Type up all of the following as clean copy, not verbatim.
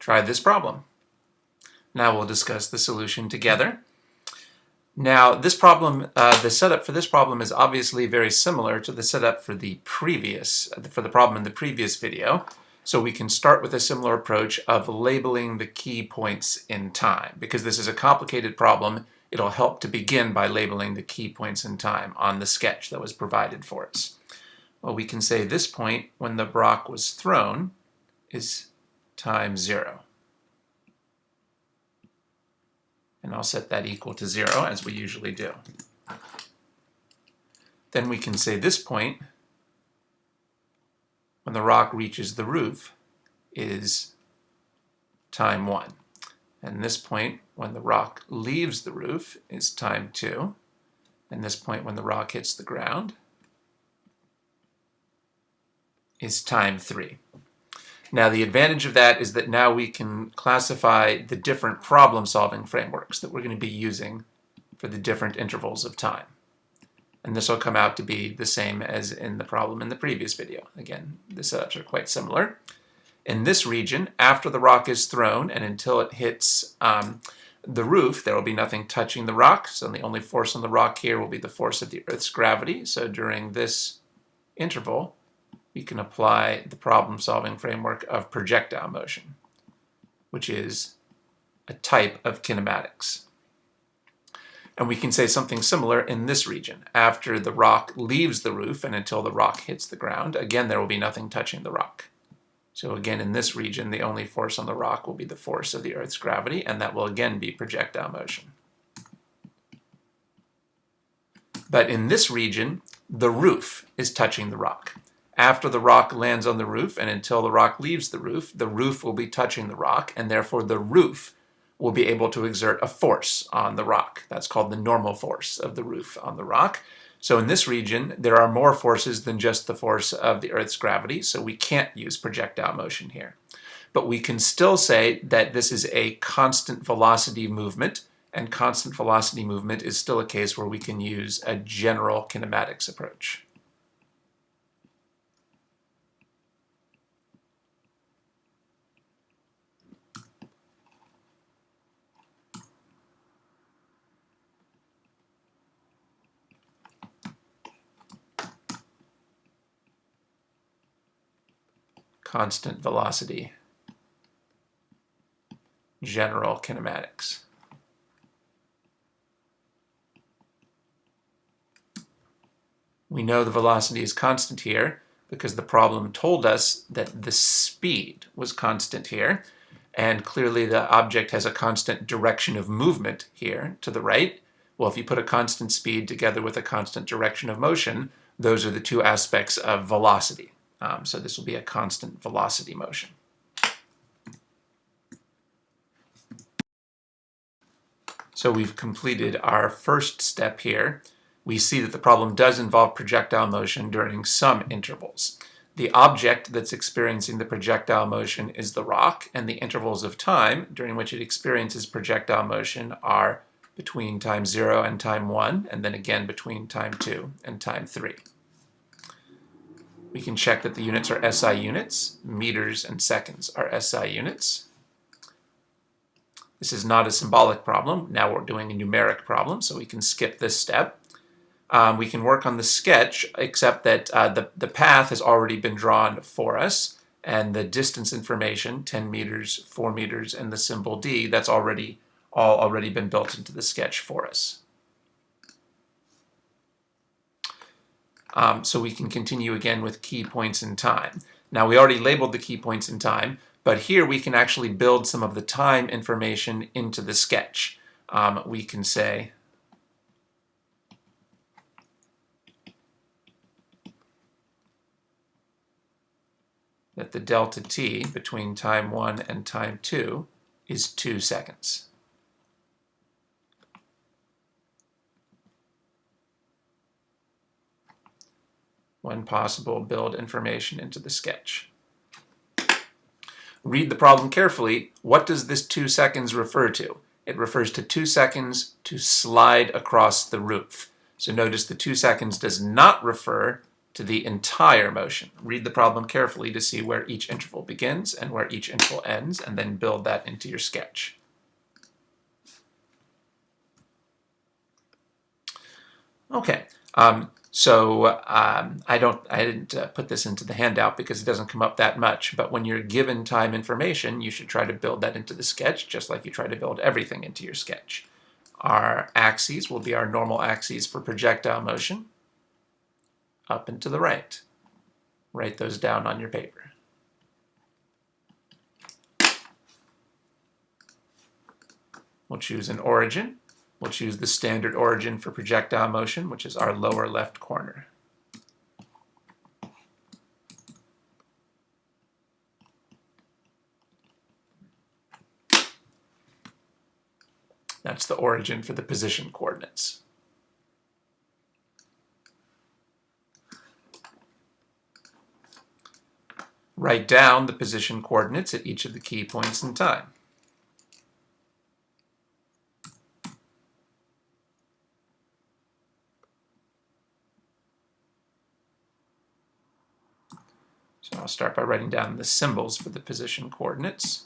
try this problem. Now we'll discuss the solution together. Now this problem, the setup for this problem is obviously very similar to the setup for the problem in the previous video. So we can start with a similar approach of labeling the key points in time. Because this is a complicated problem, it'll help to begin by labeling the key points in time on the sketch that was provided for us. Well, we can say this point when the rock was thrown is time 0. And I'll set that equal to 0 as we usually do. Then we can say this point when the rock reaches the roof is time 1. And this point when the rock leaves the roof is time 2. And this point when the rock hits the ground is time 3. Now the advantage of that is that now we can classify the different problem-solving frameworks that we're going to be using for the different intervals of time. And this will come out to be the same as in the problem in the previous video. Again, the setups are quite similar. In this region, after the rock is thrown and until it hits the roof, there will be nothing touching the rock. So the only force on the rock here will be the force of the Earth's gravity. So during this interval, we can apply the problem-solving framework of projectile motion, which is a type of kinematics. And we can say something similar in this region. After the rock leaves the roof and until the rock hits the ground, again, there will be nothing touching the rock. So again, in this region, the only force on the rock will be the force of the Earth's gravity, and that will again be projectile motion. But in this region, the roof is touching the rock. After the rock lands on the roof and until the rock leaves the roof will be touching the rock, and therefore the roof will be able to exert a force on the rock. That's called the normal force of the roof on the rock. So in this region, there are more forces than just the force of the Earth's gravity, so we can't use projectile motion here. But we can still say that this is a constant velocity movement, and constant velocity movement is still a case where we can use a general kinematics approach. Constant velocity, general kinematics. We know the velocity is constant here because the problem told us that the speed was constant here, and clearly the object has a constant direction of movement here to the right. Well, if you put a constant speed together with a constant direction of motion, those are the two aspects of velocity. So this will be a constant velocity motion. So we've completed our first step here. We see that the problem does involve projectile motion during some intervals. The object that's experiencing the projectile motion is the rock, and the intervals of time during which it experiences projectile motion are between time 0 and time 1, and then again between time 2 and time 3. We can check that the units are SI units. Meters and seconds are SI units. This is not a symbolic problem. Now we're doing a numeric problem, so we can skip this step. We can work on the sketch, except that the path has already been drawn for us, and the distance information, 10 meters, 4 meters, and the symbol D, that's already been built into the sketch for us. So we can continue again with key points in time. Now we already labeled the key points in time, but here we can actually build some of the time information into the sketch. We can say that the delta t between time 1 and time 2 is 2 seconds. When possible, build information into the sketch. Read the problem carefully. What does this 2 seconds refer to? It refers to 2 seconds to slide across the roof. So notice the 2 seconds does not refer to the entire motion. Read the problem carefully to see where each interval begins and where each interval ends, and then build that into your sketch. Okay, I didn't put this into the handout because it doesn't come up that much, but when you're given time information, you should try to build that into the sketch, just like you try to build everything into your sketch. Our axes will be our normal axes for projectile motion, up and to the right. Write those down on your paper. We'll choose an origin. We'll choose the standard origin for projectile motion, which is our lower left corner. That's the origin for the position coordinates. Write down the position coordinates at each of the key points in time. So I'll start by writing down the symbols for the position coordinates.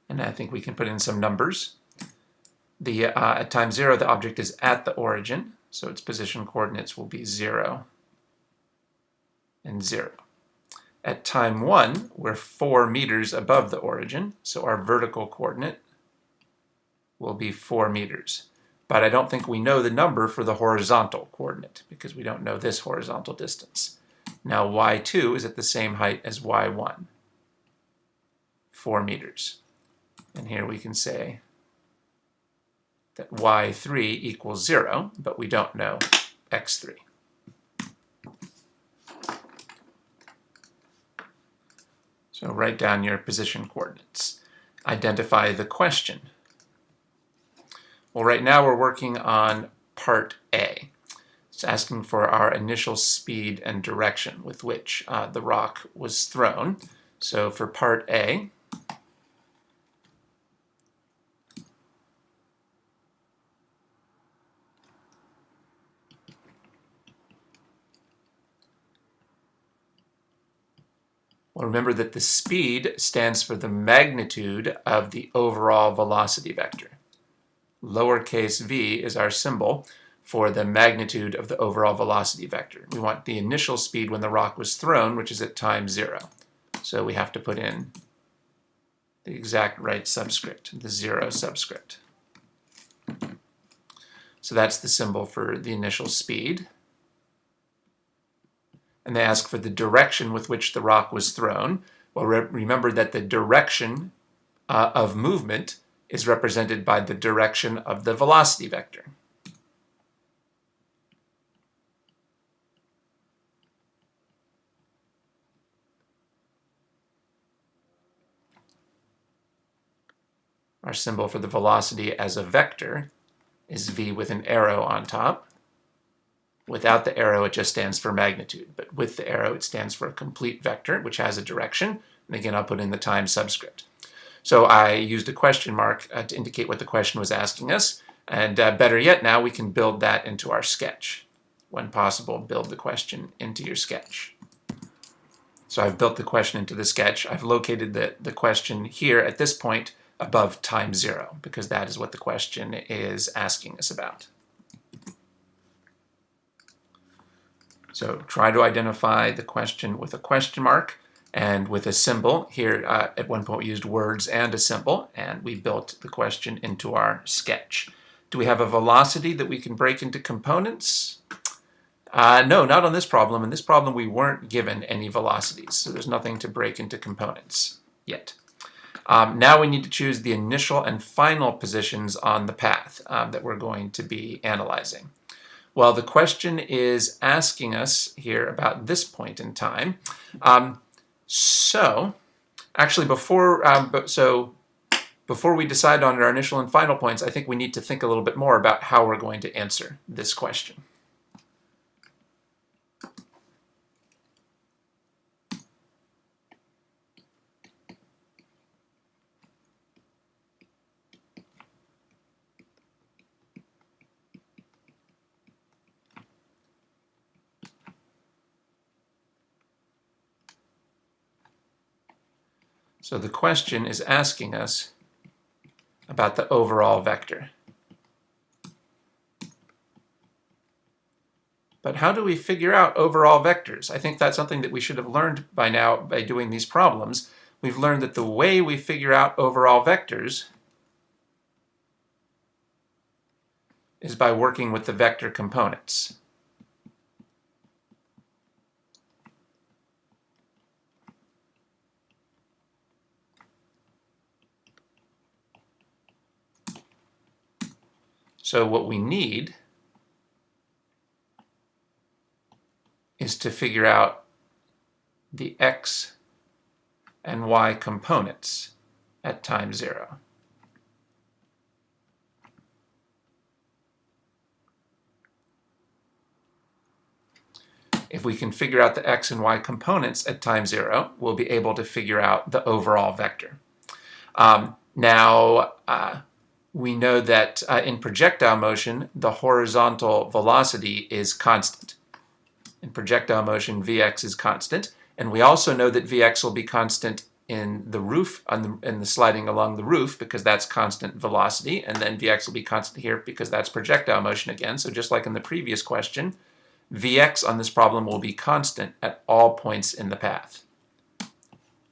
And I think we can put in some numbers. At time 0, the object is at the origin, so its position coordinates will be 0 and 0. At time 1, we're 4 meters above the origin, so our vertical coordinate will be 4 meters. But I don't think we know the number for the horizontal coordinate, because we don't know this horizontal distance. Now y2 is at the same height as y1, 4 meters. And here we can say that y3 equals 0, but we don't know x3. So write down your position coordinates. Identify the question. Well, right now we're working on part A. It's asking for our initial speed and direction with which the rock was thrown. So for part A, well, remember that the speed stands for the magnitude of the overall velocity vector. Lowercase v is our symbol for the magnitude of the overall velocity vector. We want the initial speed when the rock was thrown, which is at time 0. So we have to put in the exact right subscript, the 0 subscript. So that's the symbol for the initial speed. And they ask for the direction with which the rock was thrown. Well, remember that the direction of movement is represented by the direction of the velocity vector. Our symbol for the velocity as a vector is v with an arrow on top. Without the arrow, it just stands for magnitude, but with the arrow, it stands for a complete vector, which has a direction. And again, I'll put in the time subscript. So I used a question mark to indicate what the question was asking us, and better yet, now we can build that into our sketch. When possible, build the question into your sketch. So I've built the question into the sketch. I've located the question here at this point above time 0, because that is what the question is asking us about. So try to identify the question with a question mark and with a symbol. Here at one point we used words and a symbol, and we built the question into our sketch. Do we have a velocity that we can break into components? No, not on this problem. In this problem we weren't given any velocities, so there's nothing to break into components yet. Now we need to choose the initial and final positions on the path that we're going to be analyzing. Well, the question is asking us here about this point in time. So actually before, so Before we decide on our initial and final points, I think we need to think a little bit more about how we're going to answer this question. So the question is asking us about the overall vector. But how do we figure out overall vectors? I think that's something that we should have learned by now by doing these problems. We've learned that the way we figure out overall vectors is by working with the vector components. So what we need is to figure out the x and y components at time 0. If we can figure out the x and y components at time 0, we'll be able to figure out the overall vector. We know that in projectile motion, the horizontal velocity is constant. In projectile motion, Vx is constant. And we also know that Vx will be constant in the roof, in the sliding along the roof, because that's constant velocity. And then Vx will be constant here because that's projectile motion again. So just like in the previous question, Vx on this problem will be constant at all points in the path,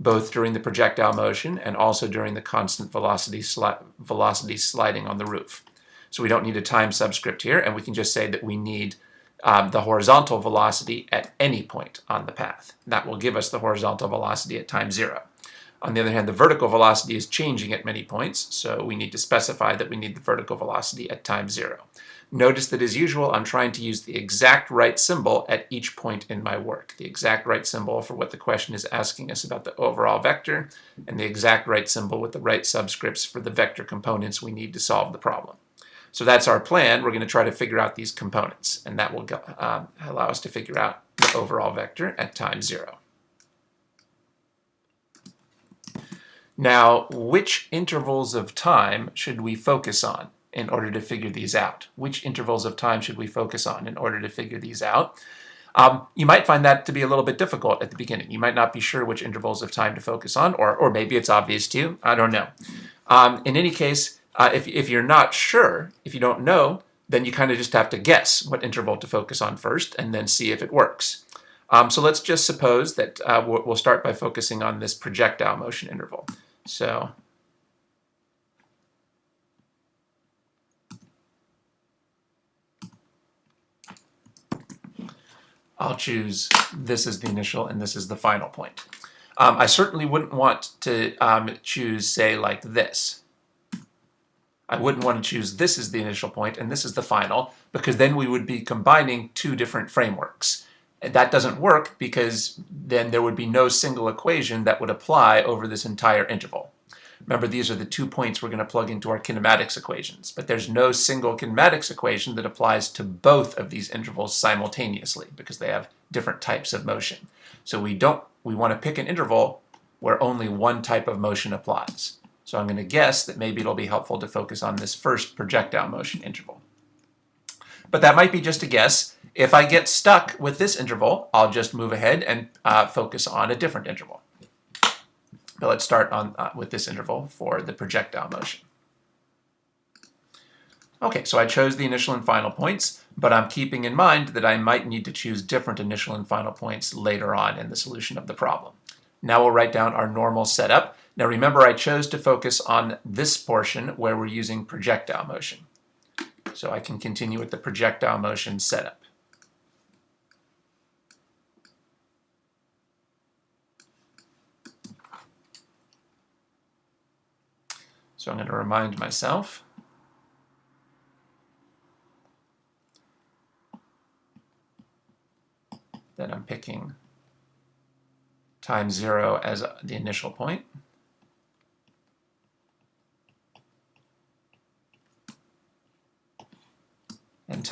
both during the projectile motion and also during the constant velocity sliding on the roof. So we don't need a time subscript here, and we can just say that we need the horizontal velocity at any point on the path. That will give us the horizontal velocity at time 0. On the other hand, the vertical velocity is changing at many points, so we need to specify that we need the vertical velocity at time 0. Notice that, as usual, I'm trying to use the exact right symbol at each point in my work. The exact right symbol for what the question is asking us about the overall vector, and the exact right symbol with the right subscripts for the vector components we need to solve the problem. So that's our plan. We're going to try to figure out these components, and that will allow us to figure out the overall vector at time 0. Now, which intervals of time should we focus on in order to figure these out? Which intervals of time should we focus on in order to figure these out? You might find that to be a little bit difficult at the beginning. You might not be sure which intervals of time to focus on, or maybe it's obvious to you. I don't know. In any case, if you're not sure, if you don't know, then you kind of just have to guess what interval to focus on first and then see if it works. So let's just suppose that we'll start by focusing on this projectile motion interval. So I'll choose this as the initial and this is the final point. I certainly wouldn't want to choose, say, like this. I wouldn't want to choose this as the initial point and this is the final, because then we would be combining two different frameworks. And that doesn't work because then there would be no single equation that would apply over this entire interval. Remember, these are the 2 points we're going to plug into our kinematics equations, but there's no single kinematics equation that applies to both of these intervals simultaneously because they have different types of motion. So we want to pick an interval where only one type of motion applies. So I'm going to guess that maybe it'll be helpful to focus on this first projectile motion interval. But that might be just a guess. If I get stuck with this interval, I'll just move ahead and focus on a different interval. But let's start on with this interval for the projectile motion. Okay, so I chose the initial and final points, but I'm keeping in mind that I might need to choose different initial and final points later on in the solution of the problem. Now we'll write down our normal setup. Now remember, I chose to focus on this portion where we're using projectile motion. So I can continue with the projectile motion setup. So I'm going to remind myself that I'm picking time 0 as the initial point.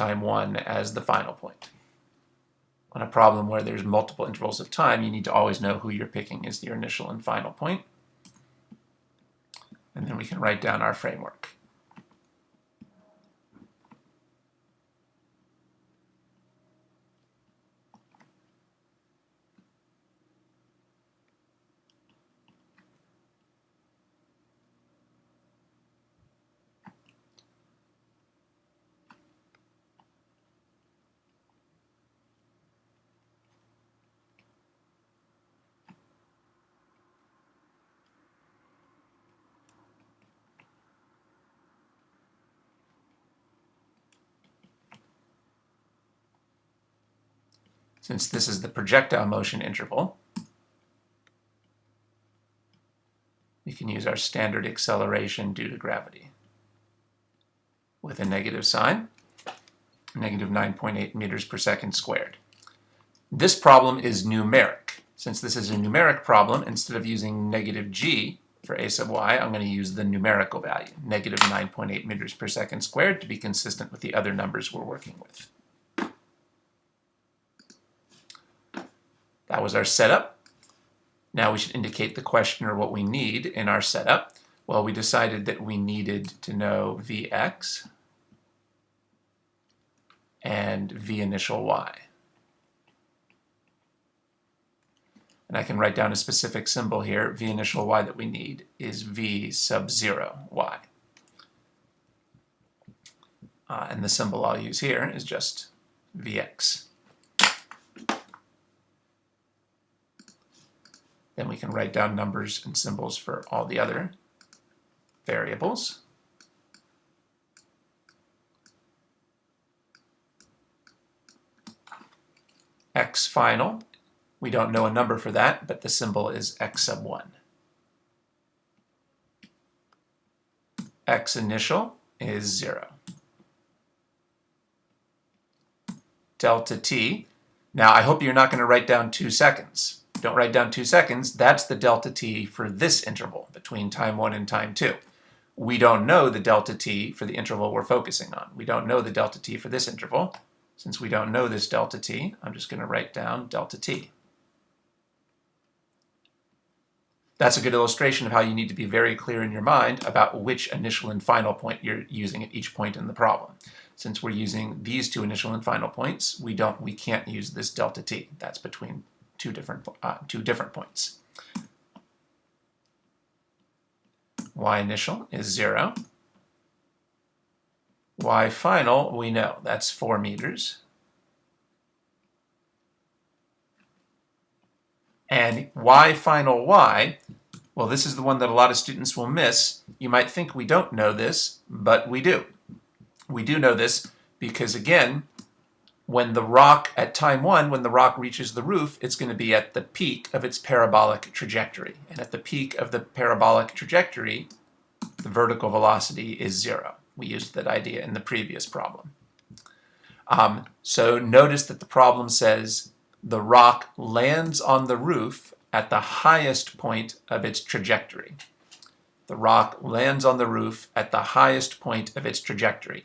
time 1 as the final point. On a problem where there's multiple intervals of time, you need to always know who you're picking as your initial and final point. And then we can write down our framework. Since this is the projectile motion interval, we can use our standard acceleration due to gravity with a negative sign, negative 9.8 meters per second squared. This problem is numeric. Since this is a numeric problem, instead of using negative g for a sub y, I'm going to use the numerical value, negative 9.8 meters per second squared, to be consistent with the other numbers we're working with. That was our setup. Now we should indicate the questioner what we need in our setup. Well, we decided that we needed to know Vx and V initial y. And I can write down a specific symbol here. V initial y that we need is V sub 0 y. And the symbol I'll use here is just Vx. Then we can write down numbers and symbols for all the other variables. X final, we don't know a number for that, but the symbol is X sub 1. X initial is 0. Delta t, now I hope you're not going to write down 2 seconds. Don't write down 2 seconds. That's the delta t for this interval between time 1 and time 2. We don't know the delta t for the interval we're focusing on. We don't know the delta t for this interval. Since we don't know this delta t, I'm just going to write down delta t. That's a good illustration of how you need to be very clear in your mind about which initial and final point you're using at each point in the problem. Since we're using these 2 initial and final points, we can't use this delta t. That's between two different points. Y initial is 0. Y final, we know, that's 4 meters. And Y final Y, well, this is the one that a lot of students will miss. You might think we don't know this, but we do. We do know this because, again, when the rock, at time 1, when the rock reaches the roof, it's going to be at the peak of its parabolic trajectory. And at the peak of the parabolic trajectory, the vertical velocity is 0. We used that idea in the previous problem. So notice that the problem says the rock lands on the roof at the highest point of its trajectory. The rock lands on the roof at the highest point of its trajectory.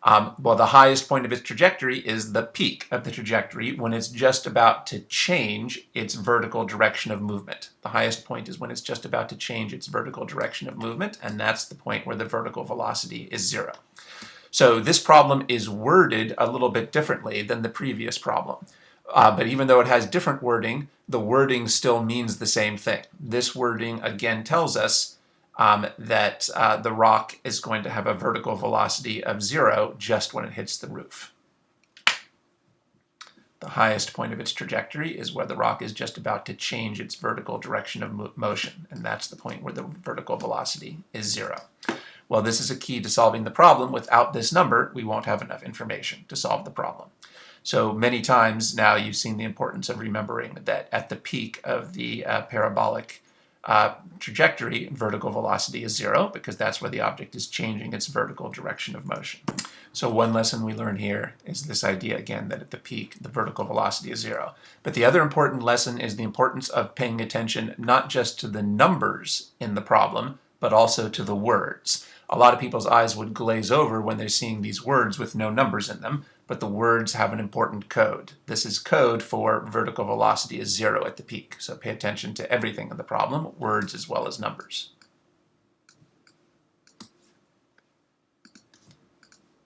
Well, the highest point of its trajectory is the peak of the trajectory when it's just about to change its vertical direction of movement. The highest point is when it's just about to change its vertical direction of movement, and that's the point where the vertical velocity is 0. So this problem is worded a little bit differently than the previous problem. But even though it has different wording, the wording still means the same thing. This wording again tells us that the rock is going to have a vertical velocity of 0 just when it hits the roof. The highest point of its trajectory is where the rock is just about to change its vertical direction of motion, and that's the point where the vertical velocity is 0. Well, this is a key to solving the problem. Without this number, we won't have enough information to solve the problem. So many times now you've seen the importance of remembering that at the peak of the parabolic trajectory, vertical velocity is 0, because that's where the object is changing its vertical direction of motion. So one lesson we learn here is this idea again that at the peak the vertical velocity is 0. But the other important lesson is the importance of paying attention not just to the numbers in the problem, but also to the words. A lot of people's eyes would glaze over when they're seeing these words with no numbers in them, but the words have an important code. This is code for vertical velocity is 0 at the peak. So pay attention to everything in the problem, words as well as numbers.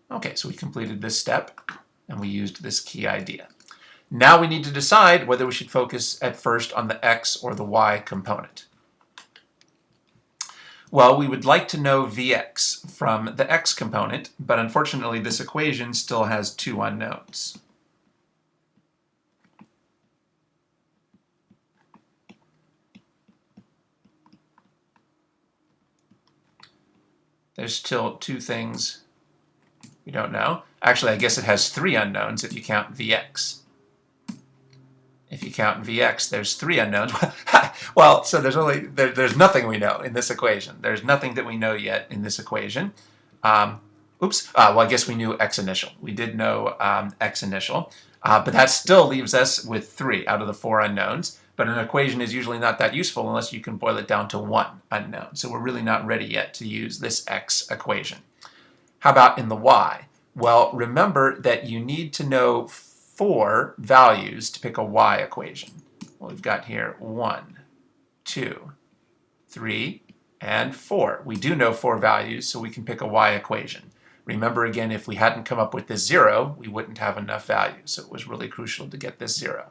Okay, so we completed this step, and we used this key idea. Now we need to decide whether we should focus at first on the x or the y component. Well, we would like to know Vx from the x component, but unfortunately this equation still has two unknowns. There's still two things we don't know. Actually, I guess it has three unknowns if you count Vx. If you count Vx, there's three unknowns. Well, so there's nothing we know in this equation. There's nothing that we know yet in this equation. Well, I guess we knew x initial. We did know x initial, but that still leaves us with 3 out of the 4 unknowns. But an equation is usually not that useful unless you can boil it down to 1 unknown. So we're really not ready yet to use this x equation. How about in the y? Well, remember that you need to know 4 values to pick a y equation. Well, we've got here 1, 2, 3, and 4. We do know 4 values, so we can pick a y equation. Remember again, if we hadn't come up with this 0, we wouldn't have enough values, so it was really crucial to get this 0.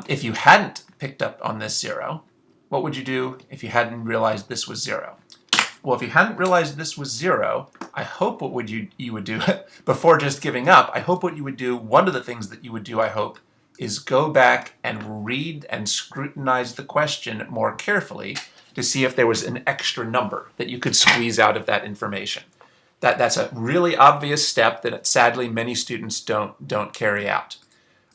If you hadn't picked up on this 0, what would you do if you hadn't realized this was 0? Well, if you hadn't realized this was 0, I hope what you would do, before just giving up, I hope what you would do, one of the things that you would do, I hope, is go back and read and scrutinize the question more carefully to see if there was an extra number that you could squeeze out of that information. That's a really obvious step that sadly many students don't carry out.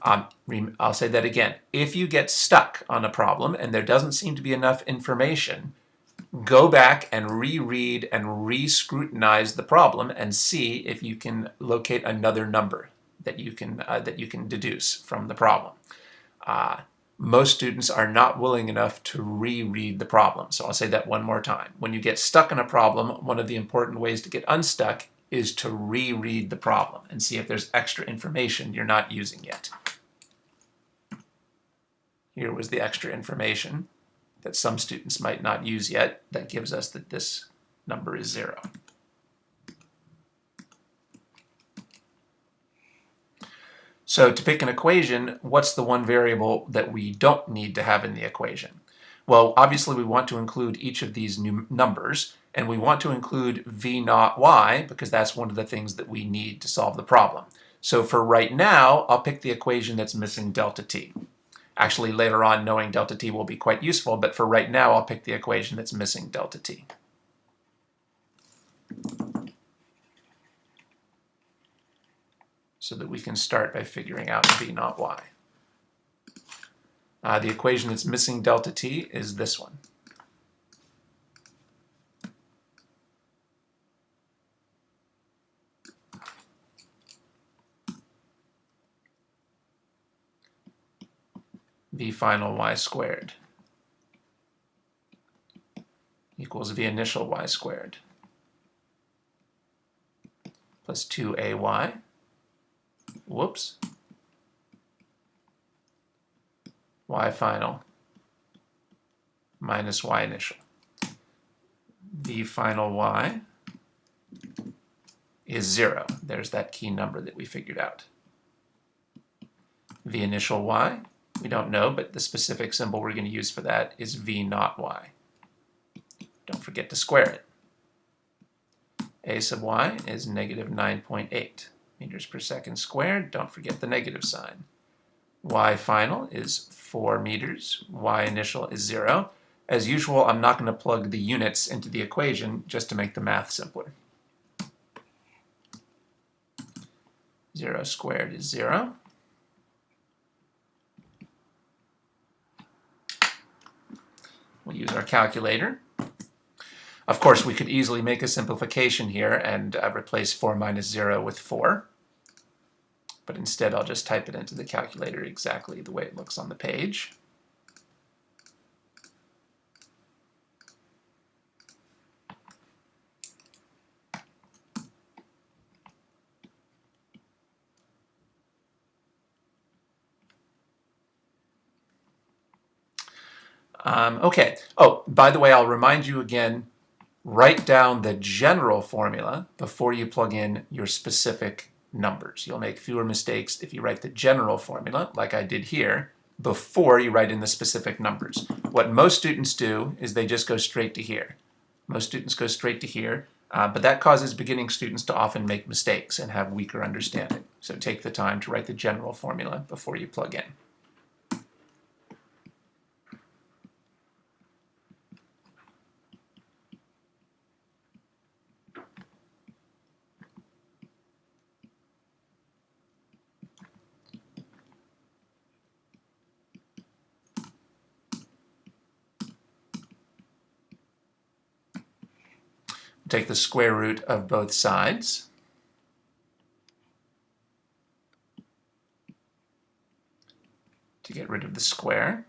I'll say that again. If you get stuck on a problem and there doesn't seem to be enough information, go back and reread and re-scrutinize the problem and see if you can locate another number that you can deduce from the problem. Most students are not willing enough to reread the problem. So I'll say that one more time. When you get stuck in a problem, one of the important ways to get unstuck is to reread the problem and see if there's extra information you're not using yet. Here was the extra information that some students might not use yet that gives us that this number is 0. So to pick an equation, what's the one variable that we don't need to have in the equation? Well, obviously we want to include each of these new numbers, and we want to include v naught y because that's one of the things that we need to solve the problem. So for right now, I'll pick the equation that's missing delta t. Actually, later on, knowing delta t will be quite useful, but for right now, I'll pick the equation that's missing delta t. So that we can start by figuring out v naught y. The equation that's missing delta t is this one. V final y squared equals v initial y squared plus 2ay, y final minus y initial. V final y is 0. There's that key number that we figured out. V initial y, we don't know, but the specific symbol we're going to use for that is v naught y. Don't forget to square it. A sub y is negative 9.8 meters per second squared. Don't forget the negative sign. Y final is 4 meters. Y initial is 0. As usual, I'm not going to plug the units into the equation just to make the math simpler. 0 squared is 0. We'll use our calculator. Of course, we could easily make a simplification here and replace 4 minus 0 with 4. But instead, I'll just type it into the calculator exactly the way it looks on the page. Okay. Oh, by the way, I'll remind you again, write down the general formula before you plug in your specific numbers. You'll make fewer mistakes if you write the general formula, like I did here, before you write in the specific numbers. What most students do is they just go straight to here. Most students go straight to here, but that causes beginning students to often make mistakes and have weaker understanding. So take the time to write the general formula before you plug in. Take the square root of both sides. To get rid of the square.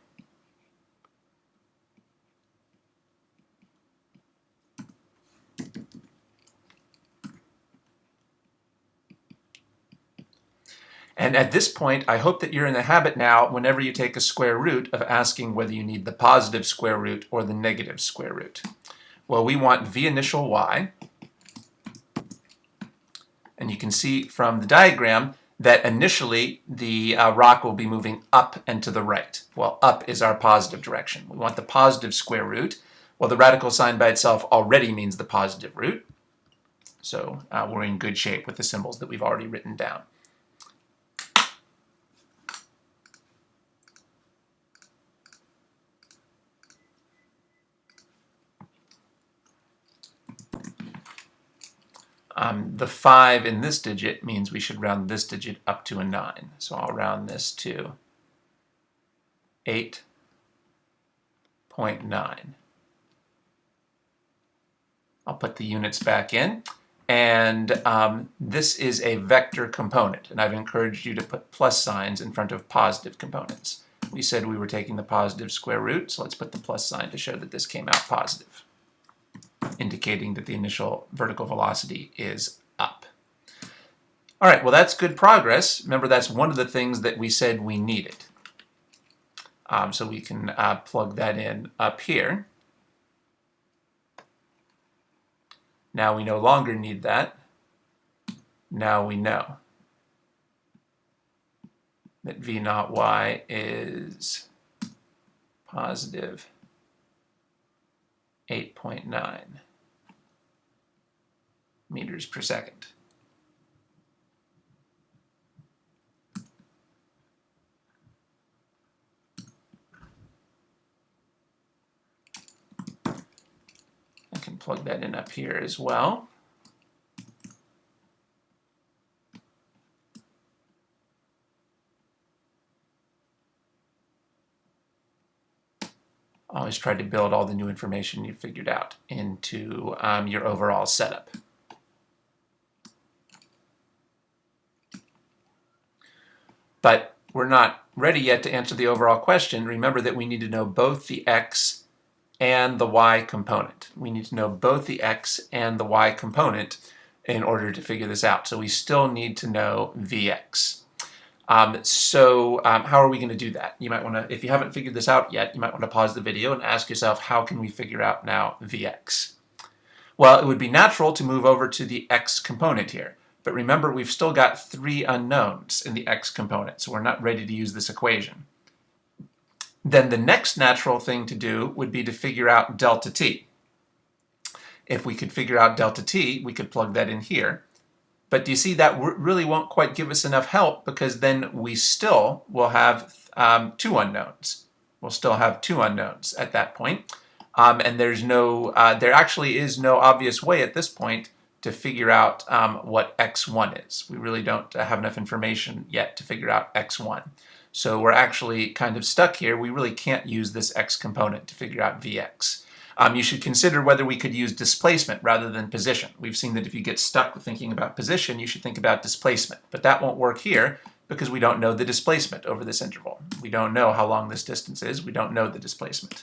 And at this point, I hope that you're in the habit now, whenever you take a square root, of asking whether you need the positive square root or the negative square root. Well, we want v initial y. And you can see from the diagram that initially the rock will be moving up and to the right. Well, up is our positive direction. We want the positive square root. Well, the radical sign by itself already means the positive root. So we're in good shape with the symbols that we've already written down. The 5 in this digit means we should round this digit up to a 9. So I'll round this to 8.9. I'll put the units back in. And this is a vector component. And I've encouraged you to put plus signs in front of positive components. We said we were taking the positive square root, so let's put the plus sign to show that this came out positive, indicating that the initial vertical velocity is up. All right, well, that's good progress. Remember, that's one of the things that we said we needed. So we can plug that in up here. Now we no longer need that. Now we know that v naught y is positive 8.9 meters per second. I can plug that in up here as well. Always try to build all the new information you figured out into your overall setup. But we're not ready yet to answer the overall question. Remember that we need to know both the x and the y component. We need to know both the x and the y component in order to figure this out. So we still need to know vx. How are we going to do that? You might want to, if you haven't figured this out yet, you might want to pause the video and ask yourself, how can we figure out now vx? Well, it would be natural to move over to the x component here. But remember, we've still got 3 unknowns in the x component, so we're not ready to use this equation. Then the next natural thing to do would be to figure out delta t. If we could figure out delta t, we could plug that in here. But do you see that really won't quite give us enough help, because then we still will have 2 unknowns. We'll still have 2 unknowns at that point. And there's no, there actually is no obvious way at this point to figure out what x1 is. We really don't have enough information yet to figure out x1. So we're actually kind of stuck here. We really can't use this x component to figure out vx. You should consider whether we could use displacement rather than position. We've seen that if you get stuck with thinking about position, you should think about displacement. But that won't work here because we don't know the displacement over this interval. We don't know how long this distance is. We don't know the displacement.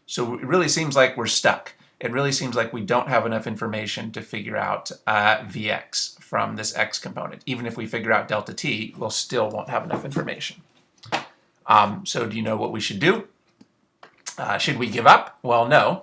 So it really seems like we're stuck. It really seems like we don't have enough information to figure out vx from this x component. Even if we figure out delta t, we'll still won't have enough information. So do you know what we should do? Should we give up? Well, no.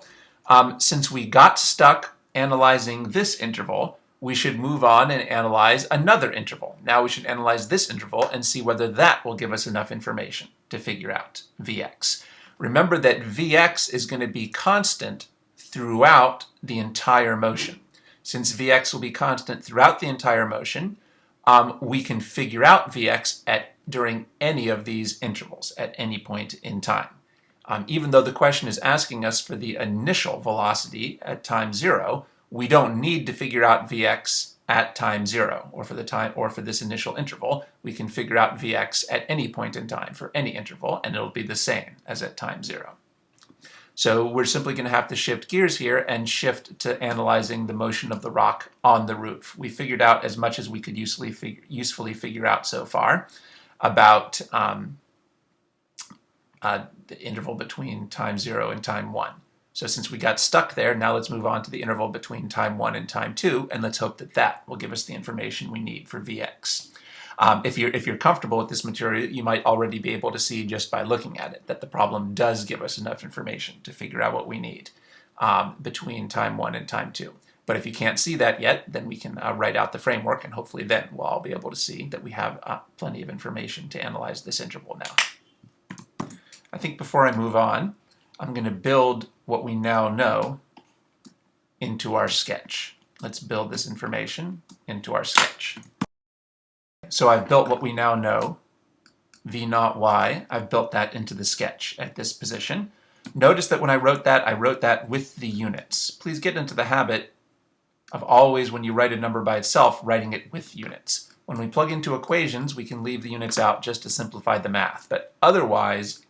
Since we got stuck analyzing this interval, we should move on and analyze another interval. Now we should analyze this interval and see whether that will give us enough information to figure out Vx. Remember that Vx is going to be constant throughout the entire motion. Since Vx will be constant throughout the entire motion, we can figure out Vx during any of these intervals at any point in time. Even though the question is asking us for the initial velocity at time 0, we don't need to figure out Vx at time 0 or for this initial interval. We can figure out Vx at any point in time for any interval, and it'll be the same as at time 0. So we're simply going to have to shift gears here and shift to analyzing the motion of the rock on the roof. We figured out as much as we could usefully figure out so far about the interval between time 0 and time 1. So since we got stuck there, now let's move on to the interval between time 1 and time 2, and let's hope that that will give us the information we need for Vx. If you're comfortable with this material, you might already be able to see just by looking at it that the problem does give us enough information to figure out what we need between time 1 and time 2. But if you can't see that yet, then we can write out the framework, and hopefully then we'll all be able to see that we have plenty of information to analyze this interval now. I think before I move on, I'm going to build what we now know into our sketch. Let's build this information into our sketch. So I've built what we now know, v0 y. I've built that into the sketch at this position. Notice that when I wrote that with the units. Please get into the habit of always, when you write a number by itself, writing it with units. When we plug into equations, we can leave the units out just to simplify the math. But otherwise,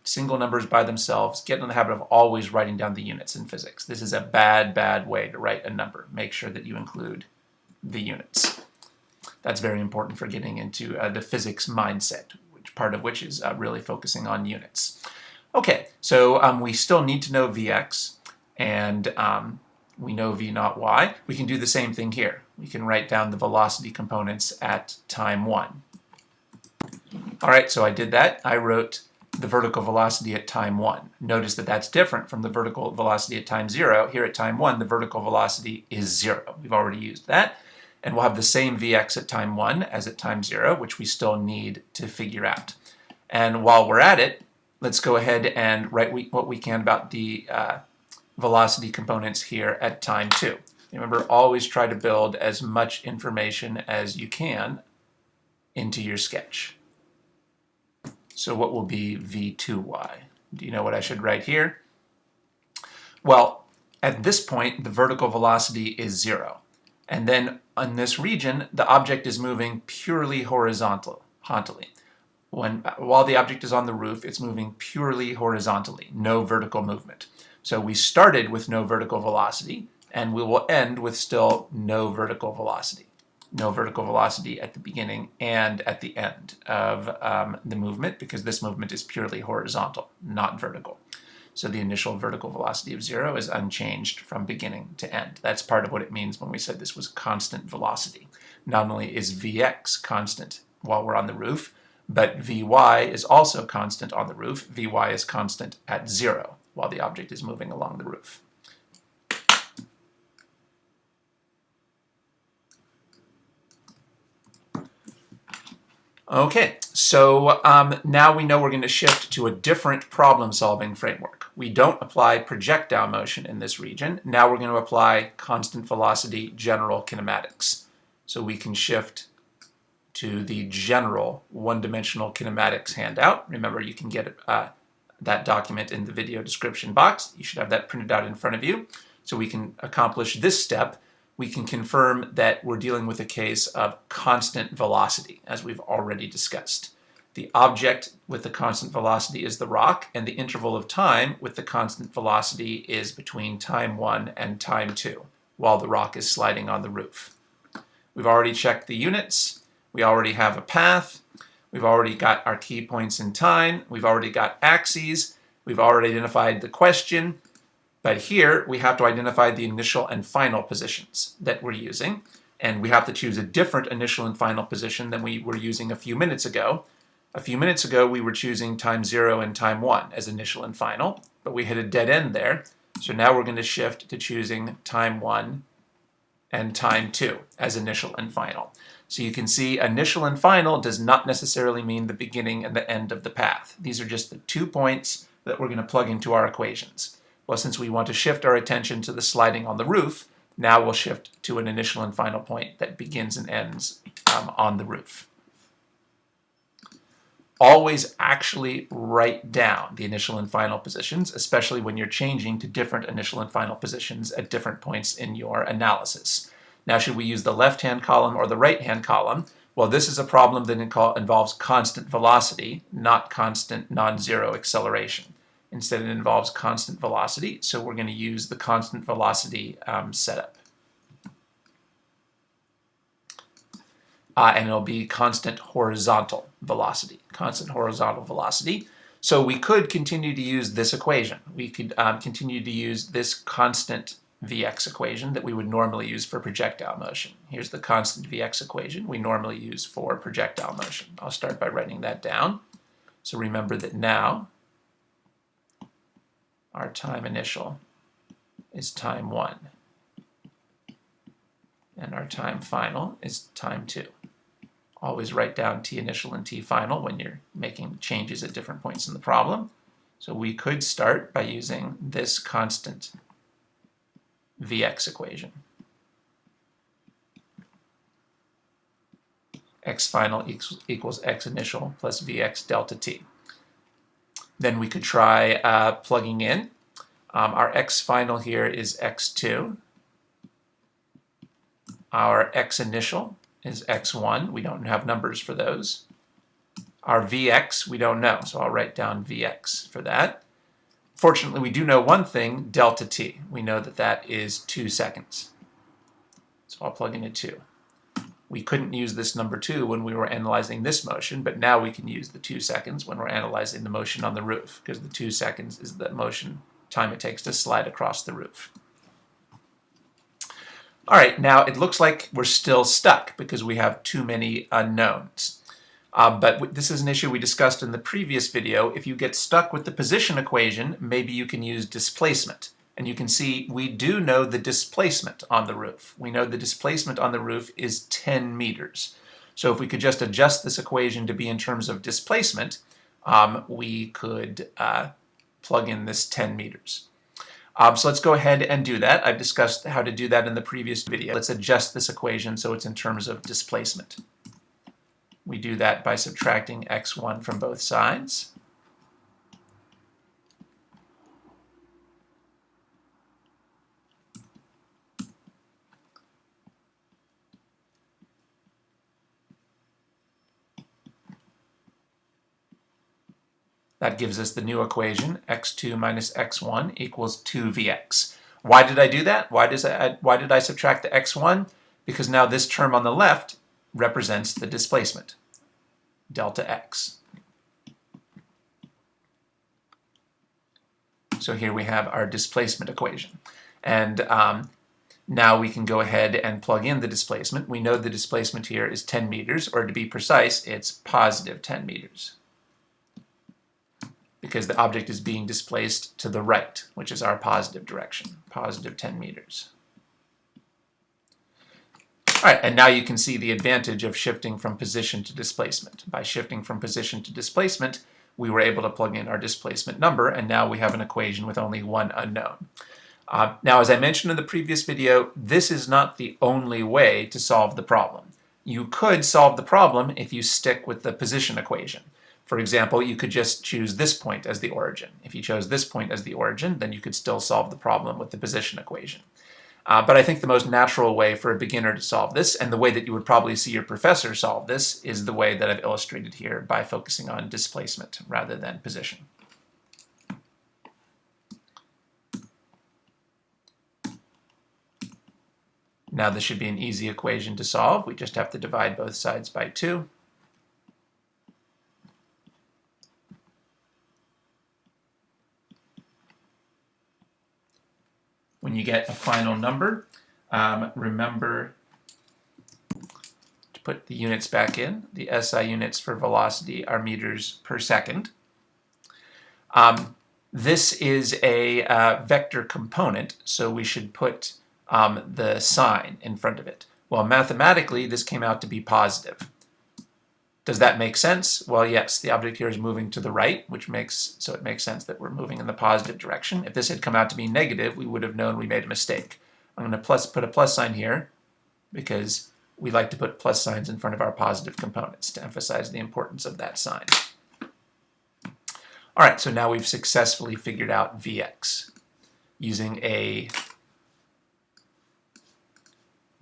single numbers by themselves, get in the habit of always writing down the units in physics. This is a bad way to write a number. Make sure that you include the units. That's very important for getting into the physics mindset, part of which is really focusing on units. Okay, so we still need to know Vx, and we know v0 y. We can do the same thing here. We can write down the velocity components at time 1. All right, so I did that. I wrote the vertical velocity at time 1. Notice that that's different from the vertical velocity at time 0. Here at time 1, the vertical velocity is 0. We've already used that. And we'll have the same Vx at time 1 as at time 0, which we still need to figure out. And while we're at it, let's go ahead and write what we can about the velocity components here at time 2. Remember, always try to build as much information as you can into your sketch. So what will be v2y? Do you know what I should write here? Well, at this point, the vertical velocity is 0. And then on this region, the object is moving purely horizontally. While the object is on the roof, it's moving purely horizontally, no vertical movement. So we started with no vertical velocity, and we will end with still no vertical velocity. No vertical velocity at the beginning and at the end of the movement, because this movement is purely horizontal, not vertical. So the initial vertical velocity of 0 is unchanged from beginning to end. That's part of what it means when we said this was constant velocity. Not only is Vx constant while we're on the roof, but Vy is also constant on the roof. Vy is constant at 0 while the object is moving along the roof. Okay, so now we know we're going to shift to a different problem-solving framework. We don't apply projectile motion in this region. Now we're going to apply constant velocity general kinematics. So we can shift to the general one-dimensional kinematics handout. Remember, you can get that document in the video description box. You should have that printed out in front of you. So we can accomplish this step. We can confirm that we're dealing with a case of constant velocity, as we've already discussed. The object with the constant velocity is the rock, and the interval of time with the constant velocity is between time 1 and time 2, while the rock is sliding on the roof. We've already checked the units. We already have a path. We've already got our key points in time. We've already got axes. We've already identified the question. But here, we have to identify the initial and final positions that we're using, and we have to choose a different initial and final position than we were using a few minutes ago. A few minutes ago, we were choosing time 0 and time 1 as initial and final, but we hit a dead end there. So now we're going to shift to choosing time 1 and time 2 as initial and final. So you can see initial and final does not necessarily mean the beginning and the end of the path. These are just the 2 points that we're going to plug into our equations. Well, since we want to shift our attention to the sliding on the roof, now we'll shift to an initial and final point that begins and ends on the roof. Always actually write down the initial and final positions, especially when you're changing to different initial and final positions at different points in your analysis. Now, should we use the left-hand column or the right-hand column? Well, this is a problem that involves constant velocity, not constant non-zero acceleration. Instead, it involves constant velocity, so we're going to use the constant velocity setup. And it'll be constant horizontal velocity. So we could continue to use this equation. We could continue to use this constant Vx equation that we would normally use for projectile motion. Here's the constant Vx equation we normally use for projectile motion. I'll start by writing that down. So remember that now our time initial is time 1. And our time final is time 2. Always write down t initial and t final when you're making changes at different points in the problem. So we could start by using this constant Vx equation. X final equals x initial plus Vx delta t. Then we could try plugging in. Our x final here is x2. Our x initial is x1. We don't have numbers for those. Our Vx, we don't know, so I'll write down Vx for that. Fortunately, we do know one thing, delta t. We know that that is 2 seconds. So I'll plug in a 2. We couldn't use this number 2 when we were analyzing this motion, but now we can use the 2 seconds when we're analyzing the motion on the roof, because the 2 seconds is the motion time it takes to slide across the roof. All right, now it looks like we're still stuck because we have too many unknowns. But this is an issue we discussed in the previous video. If you get stuck with the position equation, maybe you can use displacement. And you can see we do know the displacement on the roof. We know the displacement on the roof is 10 meters. So if we could just adjust this equation to be in terms of displacement, we could plug in this 10 meters. So let's go ahead and do that. I've discussed how to do that in the previous video. Let's adjust this equation so it's in terms of displacement. We do that by subtracting x1 from both sides. That gives us the new equation, x2 minus x1 equals 2vx. Why did I do that? Why did I subtract the x1? Because now this term on the left represents the displacement, delta x. So here we have our displacement equation. And now we can go ahead and plug in the displacement. We know the displacement here is 10 meters, or to be precise, it's positive 10 meters. Because the object is being displaced to the right, which is our positive direction, positive 10 meters. All right, and now you can see the advantage of shifting from position to displacement. By shifting from position to displacement, we were able to plug in our displacement number, and now we have an equation with only one unknown. Now, as I mentioned in the previous video, this is not the only way to solve the problem. You could solve the problem if you stick with the position equation. For example, you could just choose this point as the origin. If you chose this point as the origin, then you could still solve the problem with the position equation. But I think the most natural way for a beginner to solve this, and the way that you would probably see your professor solve this, is the way that I've illustrated here by focusing on displacement rather than position. Now this should be an easy equation to solve. We just have to divide both sides by 2. When you get a final number, remember to put the units back in. The SI units for velocity are meters per second. This is a vector component, so we should put the sign in front of it. Well, mathematically, this came out to be positive. Does that make sense? Well, yes, the object here is moving to the right, which makes sense that we're moving in the positive direction. If this had come out to be negative, we would have known we made a mistake. I'm going to put a plus sign here because we like to put plus signs in front of our positive components to emphasize the importance of that sign. All right, so now we've successfully figured out Vx using a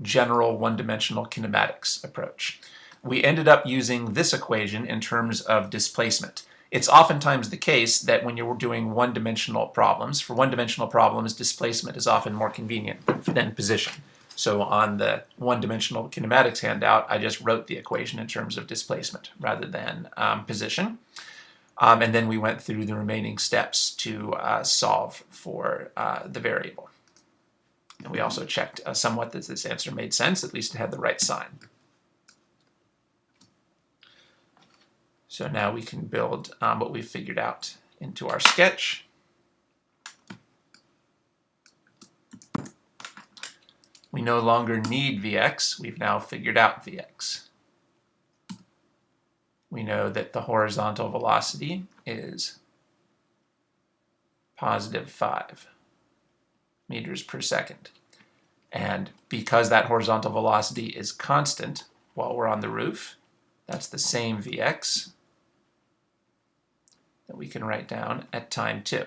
general one-dimensional kinematics approach. We ended up using this equation in terms of displacement. It's oftentimes the case that when you're doing one-dimensional problems, for one-dimensional problems, displacement is often more convenient than position. So on the one-dimensional kinematics handout, I just wrote the equation in terms of displacement rather than position. And then we went through the remaining steps to solve for the variable. And we also checked somewhat that this answer made sense, at least it had the right sign. So now we can build what we've figured out into our sketch. We no longer need Vx, we've now figured out Vx. We know that the horizontal velocity is positive 5 meters per second. And because that horizontal velocity is constant while we're on the roof, that's the same Vx that we can write down at time 2.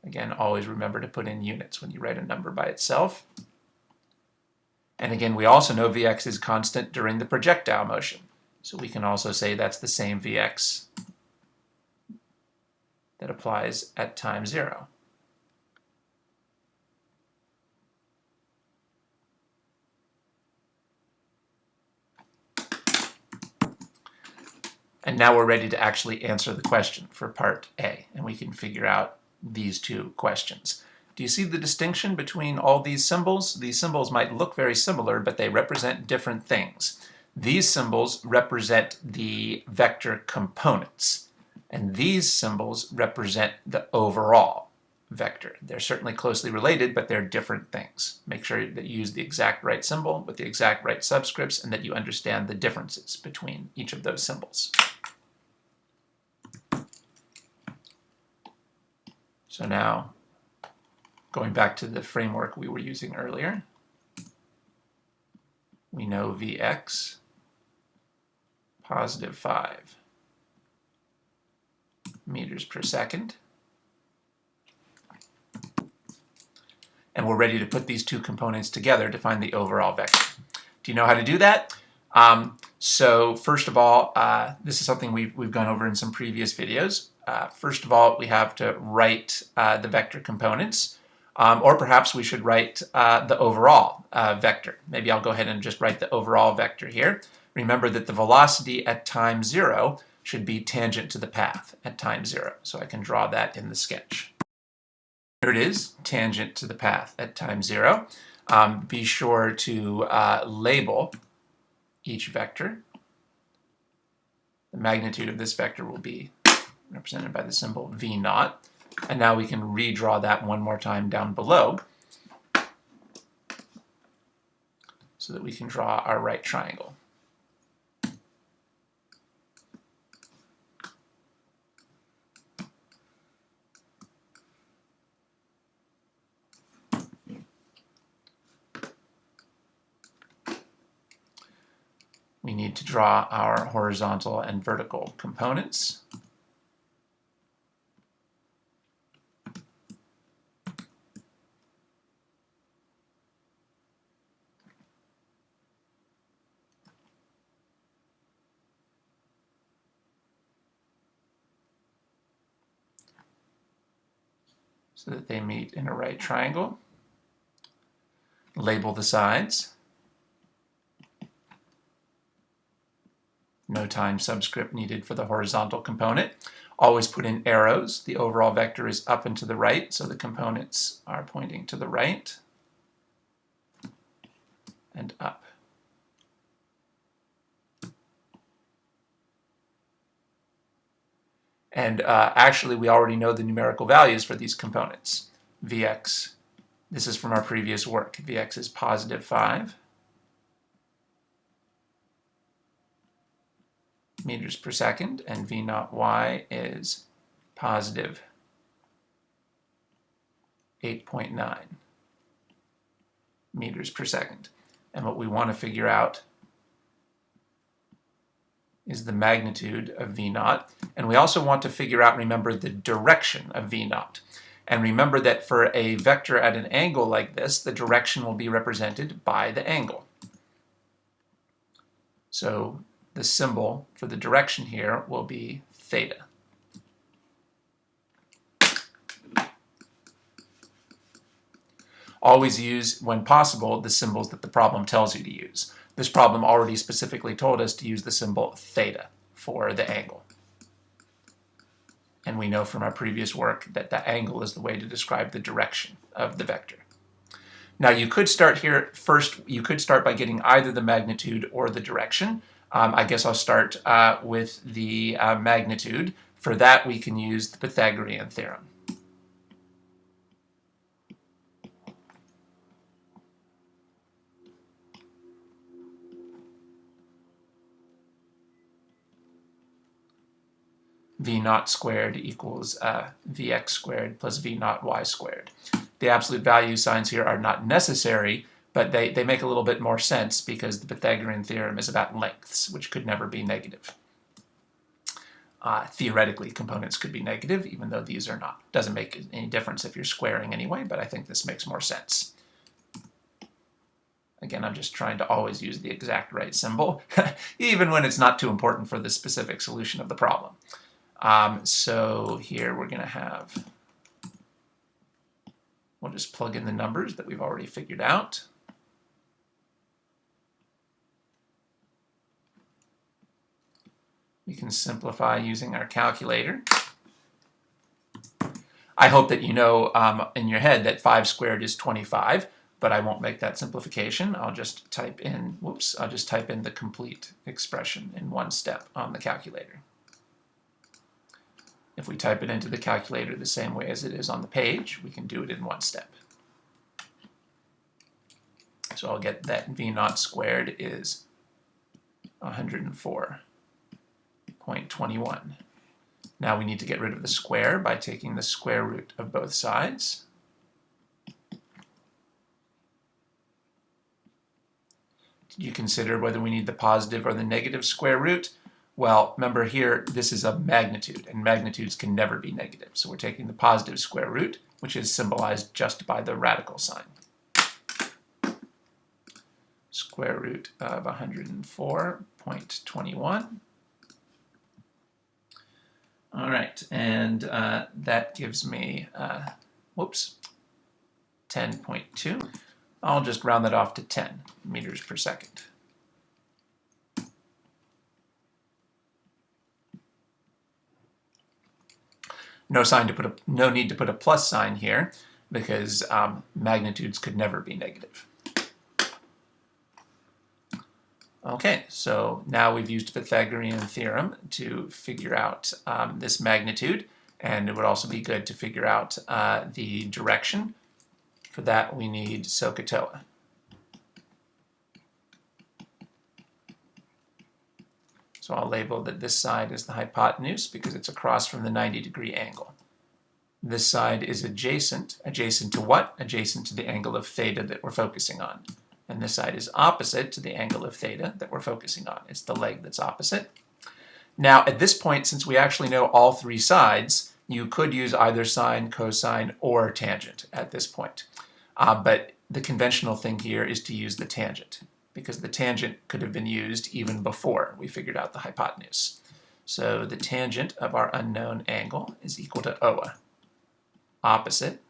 Again, always remember to put in units when you write a number by itself. And again, we also know Vx is constant during the projectile motion. So we can also say that's the same Vx that applies at time 0. And now we're ready to actually answer the question for part A, and we can figure out these two questions. Do you see the distinction between all these symbols? These symbols might look very similar, but they represent different things. These symbols represent the vector components, and these symbols represent the overall vector. They're certainly closely related, but they're different things. Make sure that you use the exact right symbol with the exact right subscripts and that you understand the differences between each of those symbols. So now, going back to the framework we were using earlier, we know Vx, positive 5 meters per second. And we're ready to put these two components together to find the overall vector. Do you know how to do that? So first of all, this is something we've gone over in some previous videos. First of all, we have to write the vector components, or perhaps we should write the overall vector. Maybe I'll go ahead and just write the overall vector here. Remember that the velocity at time 0 should be tangent to the path at time 0. So I can draw that in the sketch. Here it is, tangent to the path at time 0. Be sure to label each vector. The magnitude of this vector will be represented by the symbol V0. And now we can redraw that one more time down below so that we can draw our right triangle. We need to draw our horizontal and vertical components. So that they meet in a right triangle. Label the sides. No time subscript needed for the horizontal component. Always put in arrows. The overall vector is up and to the right, so the components are pointing to the right and up. And actually, we already know the numerical values for these components. Vx, this is from our previous work. Vx is positive 5 meters per second, and V naught y is positive 8.9 meters per second. And what we want to figure out is the magnitude of V naught. And we also want to figure out, remember, the direction of V naught. And remember that for a vector at an angle like this, the direction will be represented by the angle. So the symbol for the direction here will be theta. Always use, when possible, the symbols that the problem tells you to use. This problem already specifically told us to use the symbol theta for the angle. And we know from our previous work that the angle is the way to describe the direction of the vector. Now you could start here first, you could start by getting either the magnitude or the direction. I guess I'll start with the magnitude. For that we can use the Pythagorean theorem. V naught squared equals Vx squared plus V naught y squared. The absolute value signs here are not necessary, but they make a little bit more sense because the Pythagorean theorem is about lengths, which could never be negative. Theoretically, components could be negative, even though these are not. Doesn't make any difference if you're squaring anyway, but I think this makes more sense. Again, I'm just trying to always use the exact right symbol, even when it's not too important for the specific solution of the problem. So here we're going to have, we'll just plug in the numbers that we've already figured out. We can simplify using our calculator. I hope that you know in your head that 5 squared is 25, but I won't make that simplification. I'll just type in, I'll just type in the complete expression in one step on the calculator. If we type it into the calculator the same way as it is on the page, we can do it in one step. So I'll get that V naught squared is 104.21. Now we need to get rid of the square by taking the square root of both sides. Did you consider whether we need the positive or the negative square root? Well, remember here, this is a magnitude, and magnitudes can never be negative. So we're taking the positive square root, which is symbolized just by the radical sign. Square root of 104.21. All right, and that gives me, 10.2. I'll just round that off to 10 meters per second. No need to put a plus sign here because magnitudes could never be negative. Okay, so now we've used the Pythagorean theorem to figure out this magnitude, and it would also be good to figure out the direction. For that we need SOHCAHTOA. So I'll label that this side is the hypotenuse because it's across from the 90-degree angle. This side is adjacent. Adjacent to what? Adjacent to the angle of theta that we're focusing on. And this side is opposite to the angle of theta that we're focusing on. It's the leg that's opposite. Now, at this point, since we actually know all three sides, you could use either sine, cosine, or tangent at this point. But the conventional thing here is to use the tangent, because the tangent could have been used even before we figured out the hypotenuse. So the tangent of our unknown angle is equal to OA, opposite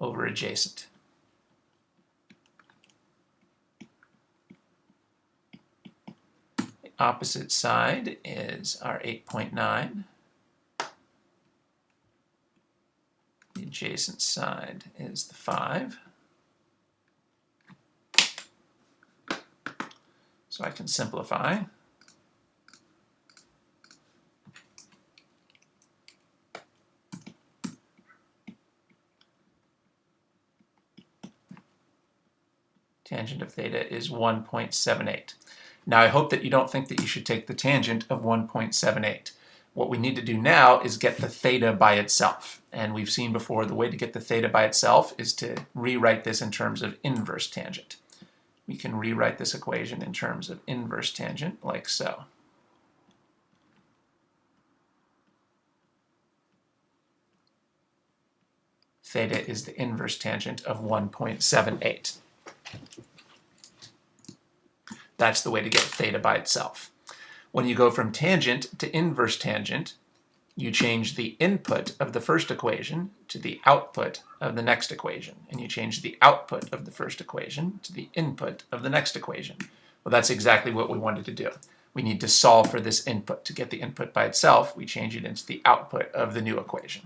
over adjacent. The opposite side is our 8.9. The adjacent side is the 5. So I can simplify. Tangent of theta is 1.78. Now I hope that you don't think that you should take the tangent of 1.78. What we need to do now is get the theta by itself. And we've seen before the way to get the theta by itself is to rewrite this in terms of inverse tangent. We can rewrite this equation in terms of inverse tangent like so. Theta is the inverse tangent of 1.78. That's the way to get theta by itself. When you go from tangent to inverse tangent, you change the input of the first equation to the output of the next equation, and you change the output of the first equation to the input of the next equation. Well, that's exactly what we wanted to do. We need to solve for this input. To get the input by itself, we change it into the output of the new equation.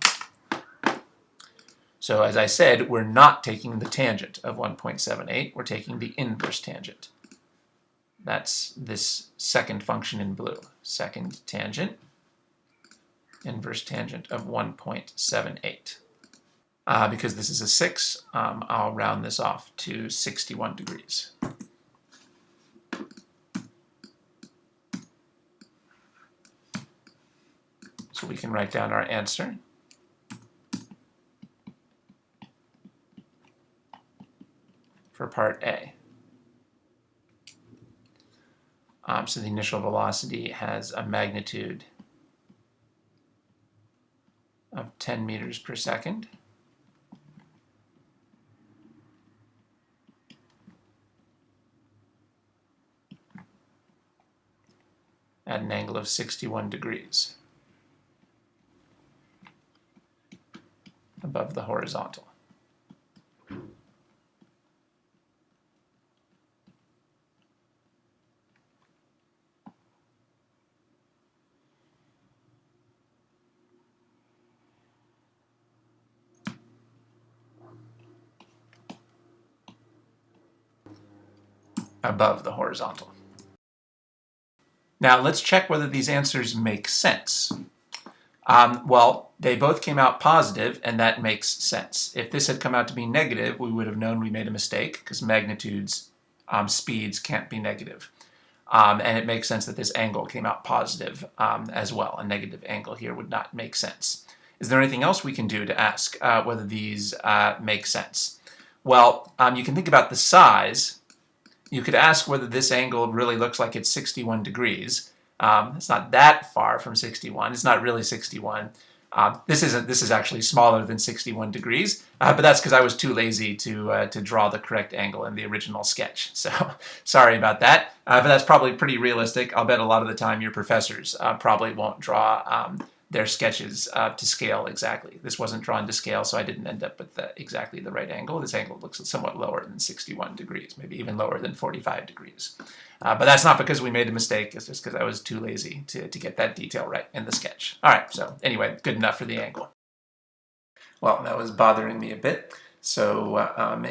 So as I said, we're not taking the tangent of 1.78, we're taking the inverse tangent. That's this second function in blue. Second tangent, inverse tangent of 1.78. Because this is a 6, I'll round this off to 61 degrees. So we can write down our answer. For part A. So the initial velocity has a magnitude of 10 meters per second. At an angle of 61 degrees above the horizontal. Above the horizontal. Now let's check whether these answers make sense. Well, they both came out positive, and that makes sense. If this had come out to be negative, we would have known we made a mistake, because magnitudes, speeds can't be negative. And it makes sense that this angle came out positive as well. A negative angle here would not make sense. Is there anything else we can do to ask whether these make sense? Well, you can think about the size. You could ask whether this angle really looks like it's 61 degrees. It's not that far from 61. It's not really 61. This is actually smaller than 61 degrees, but that's because I was too lazy to draw the correct angle in the original sketch. So sorry about that, but that's probably pretty realistic. I'll bet a lot of the time your professors probably won't draw their sketches to scale exactly. This wasn't drawn to scale, so I didn't end up with exactly the right angle. This angle looks somewhat lower than 61 degrees, maybe even lower than 45 degrees. But that's not because we made a mistake, it's just because I was too lazy to get that detail right in the sketch. All right, so anyway, good enough for the angle. Well, that was bothering me a bit. So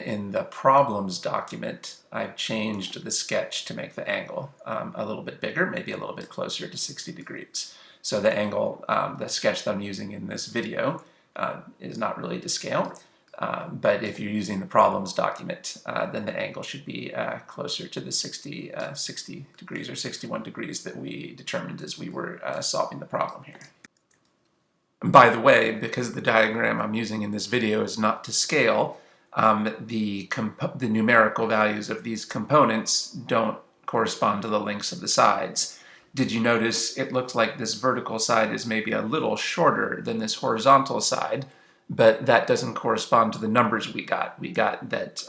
in the problems document, I've changed the sketch to make the angle a little bit bigger, maybe a little bit closer to 60 degrees. So the angle, the sketch that I'm using in this video is not really to scale. But if you're using the problems document, then the angle should be closer to the 60 degrees or 61 degrees that we determined as we were solving the problem here. By the way, because the diagram I'm using in this video is not to scale, the numerical values of these components don't correspond to the lengths of the sides. Did you notice it looks like this vertical side is maybe a little shorter than this horizontal side, but that doesn't correspond to the numbers we got. We got that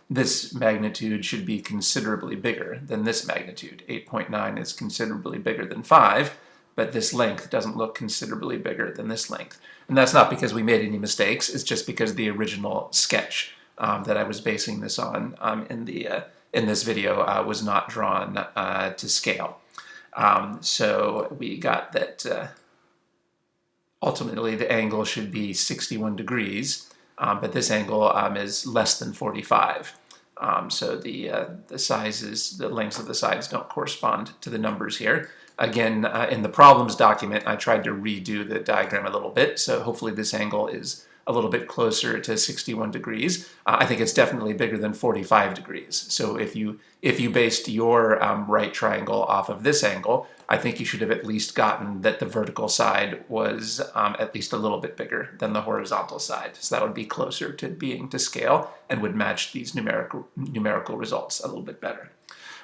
this magnitude should be considerably bigger than this magnitude. 8.9 is considerably bigger than 5, but this length doesn't look considerably bigger than this length. And that's not because we made any mistakes, it's just because the original sketch that I was basing this on in this video was not drawn to scale. So we got that ultimately the angle should be 61 degrees, but this angle is less than 45. So the sizes, the lengths of the sides don't correspond to the numbers here. Again, in the problems document, I tried to redo the diagram a little bit, so hopefully this angle is a little bit closer to 61 degrees. I think it's definitely bigger than 45 degrees. So if you based your right triangle off of this angle, I think you should have at least gotten that the vertical side was at least a little bit bigger than the horizontal side. So that would be closer to being to scale and would match these numerical results a little bit better.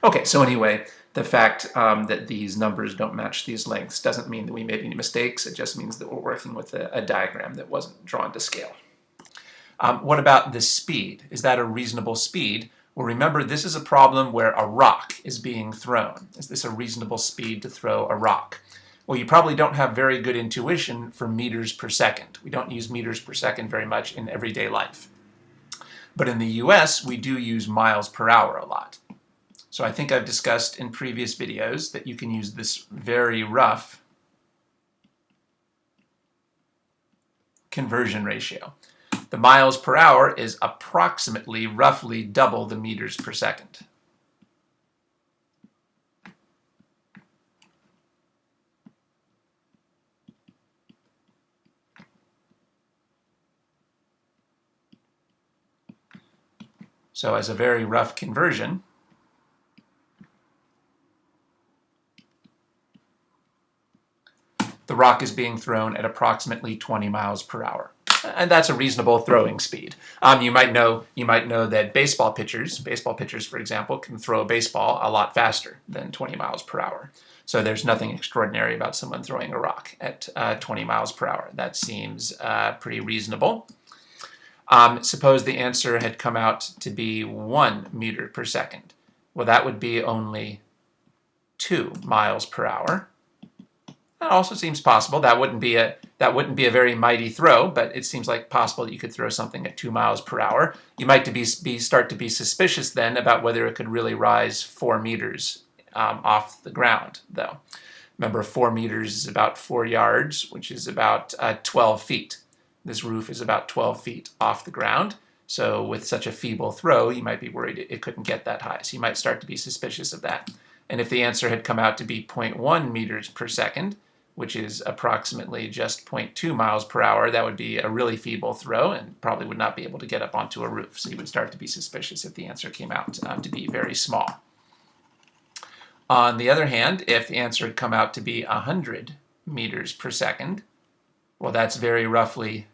Okay, so anyway, the fact that these numbers don't match these lengths doesn't mean that we made any mistakes. It just means that we're working with a diagram that wasn't drawn to scale. What about the speed? Is that a reasonable speed? Well, remember, this is a problem where a rock is being thrown. Is this a reasonable speed to throw a rock? Well, you probably don't have very good intuition for meters per second. We don't use meters per second very much in everyday life. But in the US, we do use miles per hour a lot. So I think I've discussed in previous videos that you can use this very rough conversion ratio. The miles per hour is approximately roughly double the meters per second. So as a very rough conversion, the rock is being thrown at approximately 20 miles per hour. And that's a reasonable throwing speed. You might know that baseball pitchers, for example, can throw a baseball a lot faster than 20 miles per hour. So there's nothing extraordinary about someone throwing a rock at 20 miles per hour. That seems pretty reasonable. Suppose the answer had come out to be 1 meter per second. Well, that would be only 2 miles per hour. That also seems possible. That wouldn't be a very mighty throw, but it seems like possible that you could throw something at 2 miles per hour. You might start to be suspicious then about whether it could really rise 4 meters off the ground, though. Remember, 4 meters is about 4 yards, which is about 12 feet. This roof is about 12 feet off the ground. So with such a feeble throw, you might be worried it couldn't get that high. So you might start to be suspicious of that. And if the answer had come out to be 0.1 meters per second, which is approximately just 0.2 miles per hour, that would be a really feeble throw and probably would not be able to get up onto a roof. So you would start to be suspicious if the answer came out to be very small. On the other hand, if the answer had come out to be 100 meters per second, well, that's very roughly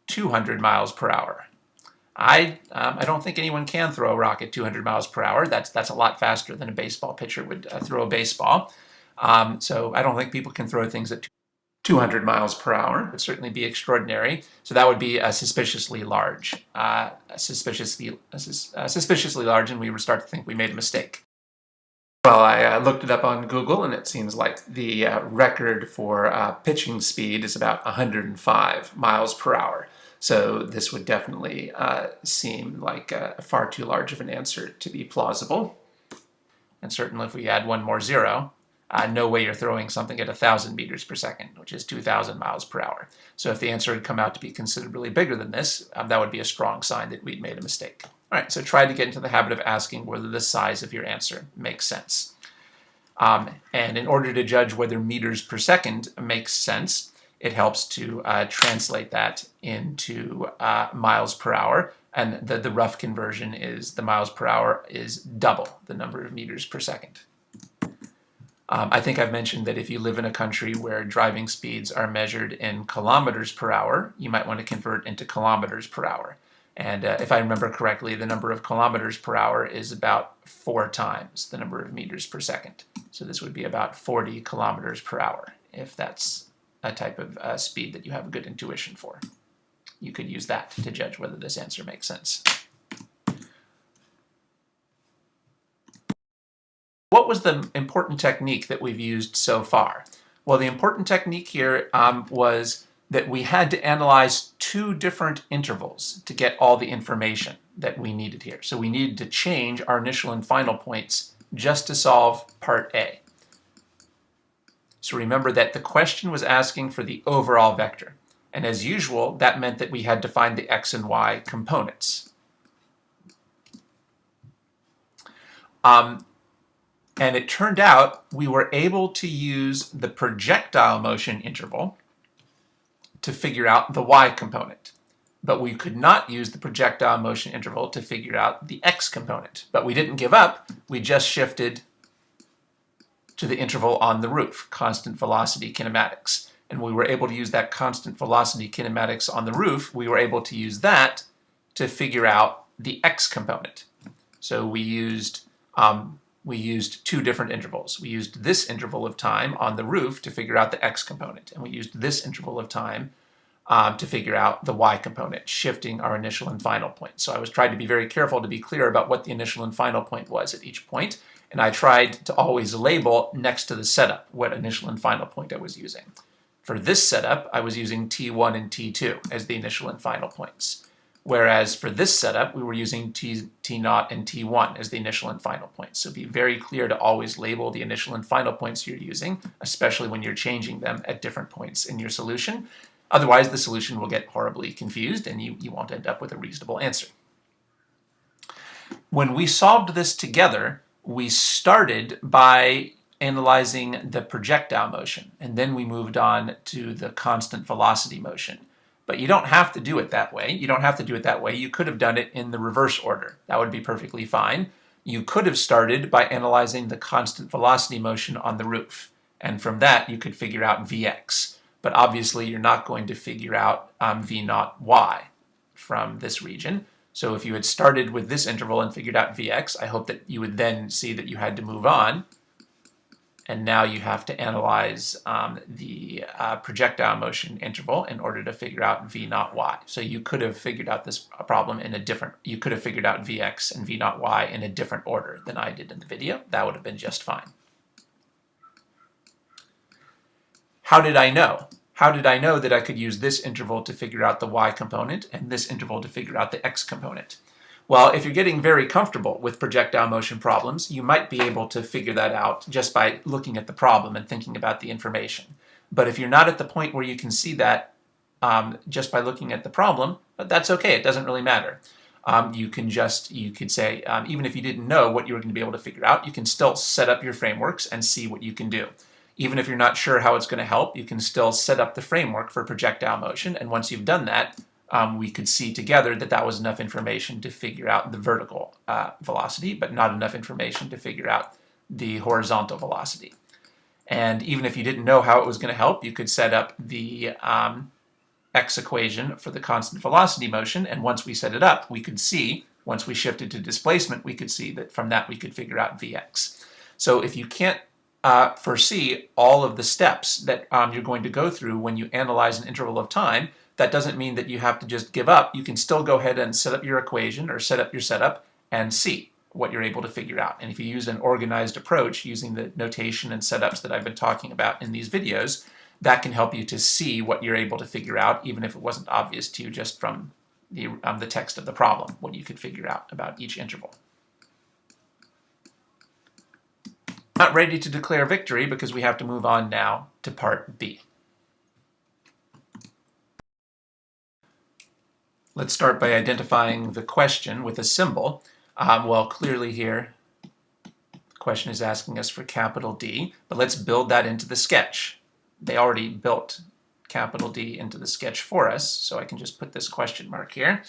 200 miles per hour. I don't think anyone can throw a rock at 200 miles per hour. That's a lot faster than a baseball pitcher would throw a baseball. So I don't think people can throw things at 200 miles per hour. It would certainly be extraordinary. So that would be suspiciously large, suspiciously large, and we would start to think we made a mistake. Well, I looked it up on Google, and it seems like the record for pitching speed is about 105 miles per hour. So this would definitely seem like far too large of an answer to be plausible. And certainly if we add one more zero, no way you're throwing something at 1,000 meters per second, which is 2,000 miles per hour. So if the answer had come out to be considerably bigger than this, that would be a strong sign that we'd made a mistake. All right, so try to get into the habit of asking whether the size of your answer makes sense. And in order to judge whether meters per second makes sense, it helps to translate that into miles per hour. And the rough conversion is the miles per hour is double the number of meters per second. I think I've mentioned that if you live in a country where driving speeds are measured in kilometers per hour, you might want to convert into kilometers per hour. And if I remember correctly, the number of kilometers per hour is about 4 times the number of meters per second. So this would be about 40 kilometers per hour, if that's a type of speed that you have a good intuition for. You could use that to judge whether this answer makes sense. What was the important technique that we've used so far? Well, the important technique here was that we had to analyze 2 different intervals to get all the information that we needed here. So we needed to change our initial and final points just to solve part A. So remember that the question was asking for the overall vector. And as usual, that meant that we had to find the x and y components. And it turned out we were able to use the projectile motion interval to figure out the y component. But we could not use the projectile motion interval to figure out the x component. But we didn't give up, we just shifted to the interval on the roof, constant velocity kinematics. And we were able to use that constant velocity kinematics on the roof, we were able to use that to figure out the x component. So we used two different intervals. We used this interval of time on the roof to figure out the x component, and we used this interval of time to figure out the y component, shifting our initial and final point. So I was trying to be very careful to be clear about what the initial and final point was at each point, and I tried to always label next to the setup what initial and final point I was using. For this setup, I was using T1 and T2 as the initial and final points, whereas for this setup, we were using T0 and T1 as the initial and final points. So be very clear to always label the initial and final points you're using, especially when you're changing them at different points in your solution. Otherwise, the solution will get horribly confused and you won't end up with a reasonable answer. When we solved this together, we started by analyzing the projectile motion, and then we moved on to the constant velocity motion. But you don't have to do it that way. You don't have to do it that way. You could have done it in the reverse order. That would be perfectly fine. You could have started by analyzing the constant velocity motion on the roof, and from that you could figure out Vx. But obviously you're not going to figure out V0 y from this region. So if you had started with this interval and figured out Vx, I hope that you would then see that you had to move on. And now you have to analyze the projectile motion interval in order to figure out V0 y. So you could have figured out this problem in a different, you could have figured out Vx and V0 y in a different order than I did in the video. That would have been just fine. How did I know? How did I know that I could use this interval to figure out the y component and this interval to figure out the x component? Well, if you're getting very comfortable with projectile motion problems, you might be able to figure that out just by looking at the problem and thinking about the information. But if you're not at the point where you can see that just by looking at the problem, that's okay, it doesn't really matter. You could say, even if you didn't know what you were going to be able to figure out, you can still set up your frameworks and see what you can do. Even if you're not sure how it's going to help, you can still set up the framework for projectile motion, and once you've done that, we could see together that that was enough information to figure out the vertical velocity, but not enough information to figure out the horizontal velocity. And even if you didn't know how it was going to help, you could set up the x equation for the constant velocity motion, and once we set it up, we could see, once we shifted to displacement, we could see that from that we could figure out Vx. So if you can't foresee all of the steps that you're going to go through when you analyze an interval of time, that doesn't mean that you have to just give up. You can still go ahead and set up your equation or set up your setup and see what you're able to figure out. And if you use an organized approach using the notation and setups that I've been talking about in these videos, that can help you to see what you're able to figure out, even if it wasn't obvious to you just from the text of the problem, what you could figure out about each interval. Not ready to declare victory because we have to move on now to part B. Let's start by identifying the question with a symbol. Well, clearly here, the question is asking us for capital D, but let's build that into the sketch. They already built capital D into the sketch for us, so I can just put this question mark here.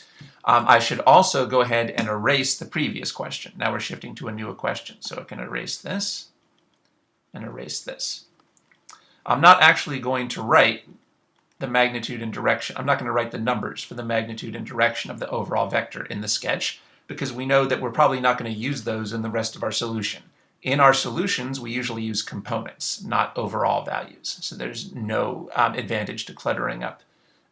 I should also go ahead and erase the previous question. Now we're shifting to a new question, so I can erase this and erase this. I'm not actually going to write the magnitude and direction. I'm not going to write the numbers for the magnitude and direction of the overall vector in the sketch because we know that we're probably not going to use those in the rest of our solution. In our solutions, we usually use components, not overall values. So there's no advantage to cluttering up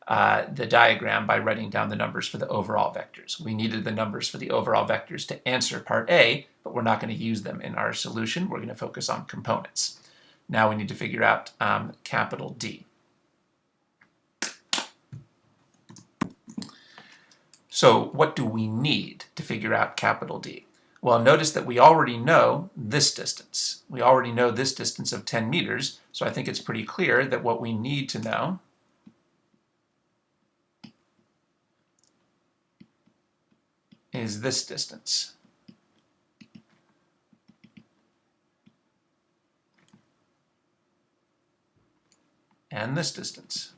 the diagram by writing down the numbers for the overall vectors. We needed the numbers for the overall vectors to answer part A, but we're not going to use them in our solution. We're going to focus on components. Now we need to figure out capital D. So what do we need to figure out capital D? Well, notice that we already know this distance. We already know this distance of 10 meters, so I think it's pretty clear that what we need to know is this distance. And this distance.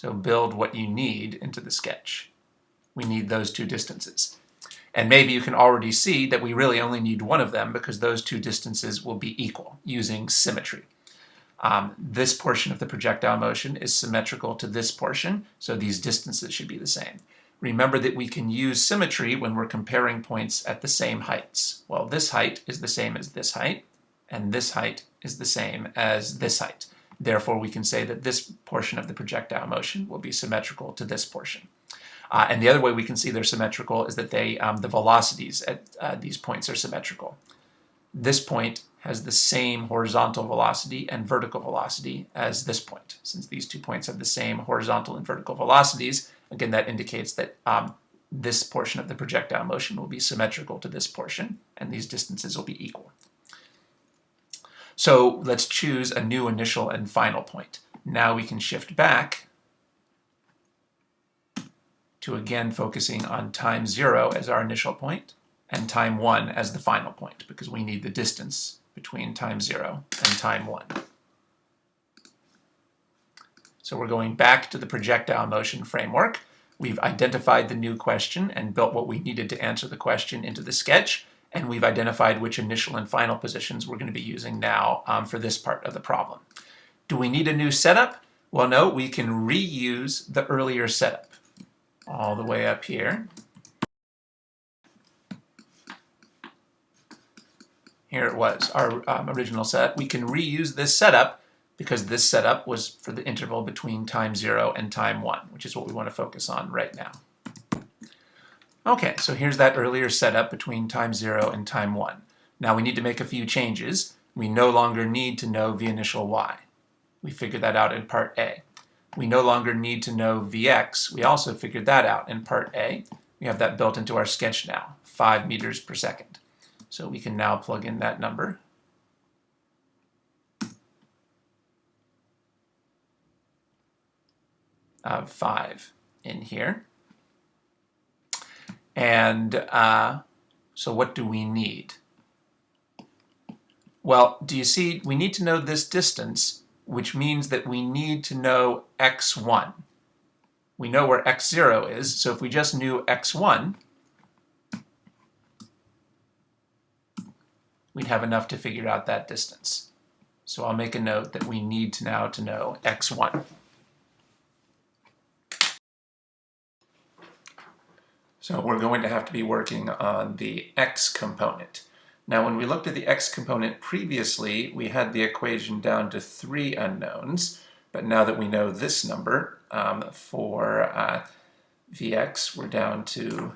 So build what you need into the sketch. We need those two distances. And maybe you can already see that we really only need one of them because those two distances will be equal using symmetry. This portion of the projectile motion is symmetrical to this portion, so these distances should be the same. Remember that we can use symmetry when we're comparing points at the same heights. Well, this height is the same as this height, and this height is the same as this height. Therefore, we can say that this portion of the projectile motion will be symmetrical to this portion. And the other way we can see they're symmetrical is that the velocities at these points are symmetrical. This point has the same horizontal velocity and vertical velocity as this point. Since these 2 points have the same horizontal and vertical velocities, again, that indicates that this portion of the projectile motion will be symmetrical to this portion, and these distances will be equal. So let's choose a new initial and final point. Now we can shift back to again focusing on time 0 as our initial point and time 1 as the final point, because we need the distance between time 0 and time 1. So we're going back to the projectile motion framework. We've identified the new question and built what we needed to answer the question into the sketch, and we've identified which initial and final positions we're going to be using now for this part of the problem. Do we need a new setup? Well, no, we can reuse the earlier setup. All the way up here. Here it was, our original setup. We can reuse this setup because this setup was for the interval between time 0 and time 1, which is what we want to focus on right now. Okay, so here's that earlier setup between time 0 and time 1. Now we need to make a few changes. We no longer need to know v initial y. We figured that out in part A. We no longer need to know Vx. We also figured that out in part A. We have that built into our sketch now, 5 meters per second. So we can now plug in that number. Of 5 in here. And so what do we need? Well, do you see, we need to know this distance, which means that we need to know x1. We know where x0 is, so if we just knew x1, we'd have enough to figure out that distance. So I'll make a note that we need to now to know x1. So we're going to have to be working on the x component. Now, when we looked at the x component previously, we had the equation down to 3 unknowns, but now that we know this number for Vx, we're down to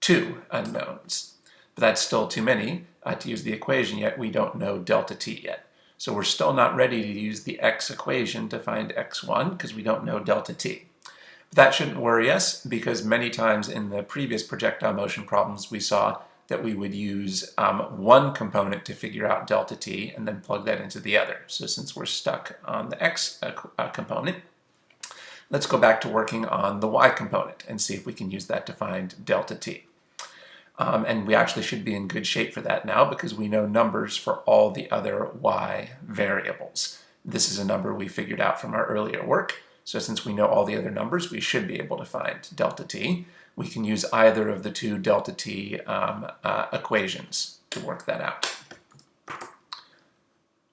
2 unknowns. But that's still too many to use the equation yet. We don't know delta t yet. So we're still not ready to use the x equation to find x1 because we don't know delta t. But that shouldn't worry us because many times in the previous projectile motion problems we saw that we would use one component to figure out delta t and then plug that into the other. So since we're stuck on the x component, let's go back to working on the y component and see if we can use that to find delta t. And we actually should be in good shape for that now because we know numbers for all the other y variables. This is a number we figured out from our earlier work. So since we know all the other numbers, we should be able to find delta t. We can use either of the 2 delta t equations to work that out.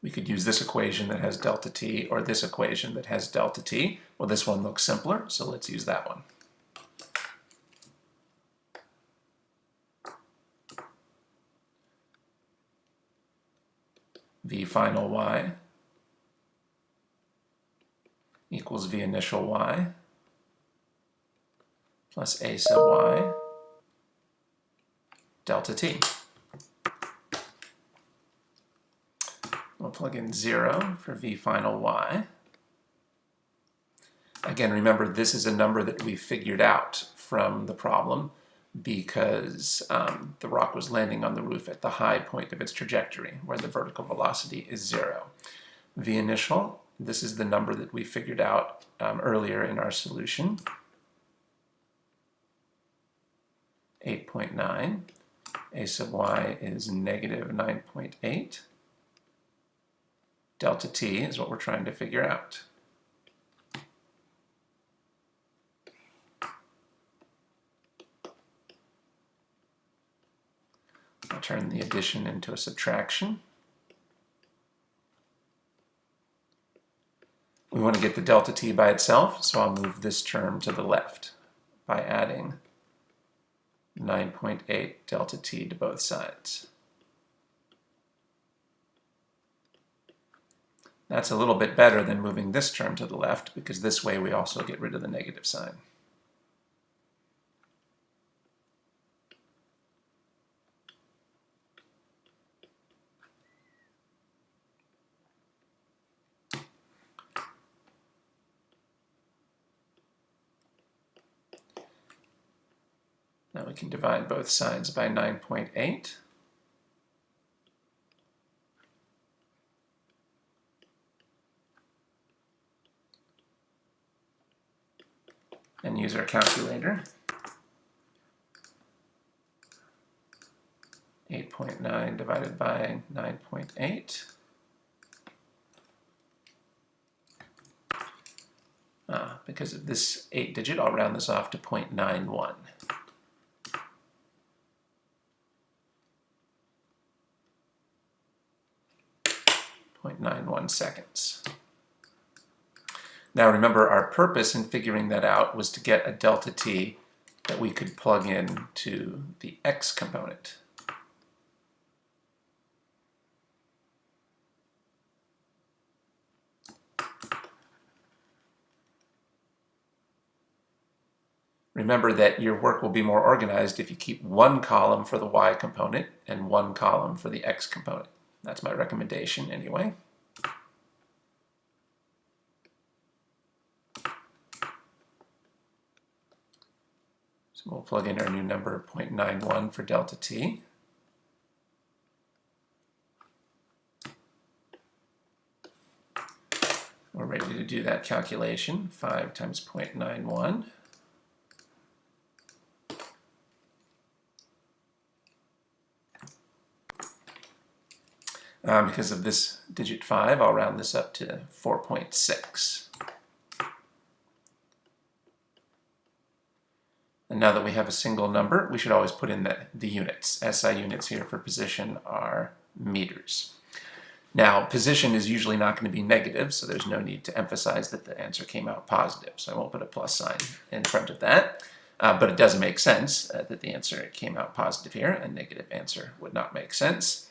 We could use this equation that has delta t or this equation that has delta t. Well, this one looks simpler, so let's use that one. V final y equals v initial y plus a sub y delta t. We'll plug in 0 for v final y. Again, remember this is a number that we figured out from the problem because the rock was landing on the roof at the high point of its trajectory where the vertical velocity is 0. V initial, this is the number that we figured out earlier in our solution. 8.9. A sub y is negative 9.8. Delta t is what we're trying to figure out. turn the addition into a subtraction. We want to get the delta t by itself, so I'll move this term to the left by adding 9.8 delta t to both sides. That's a little bit better than moving this term to the left, because this way we also get rid of the negative sign. Now we can divide both sides by 9.8. And use our calculator. 8.9 divided by 9.8. Because of this 8 digit, I'll round this off to 0.91. 0.91 seconds. Now remember, our purpose in figuring that out was to get a delta t that we could plug in to the x component. Remember that your work will be more organized if you keep one column for the y component and one column for the x component. That's my recommendation anyway. So we'll plug in our new number 0.91 for delta t. We're ready to do that calculation. 5 times 0.91. Because of this digit 5, I'll round this up to 4.6. And now that we have a single number, we should always put in the units. SI units here for position are meters. Now, position is usually not going to be negative, so there's no need to emphasize that the answer came out positive. So I won't put a plus sign in front of that. But it does make sense that the answer came out positive here. A negative answer would not make sense.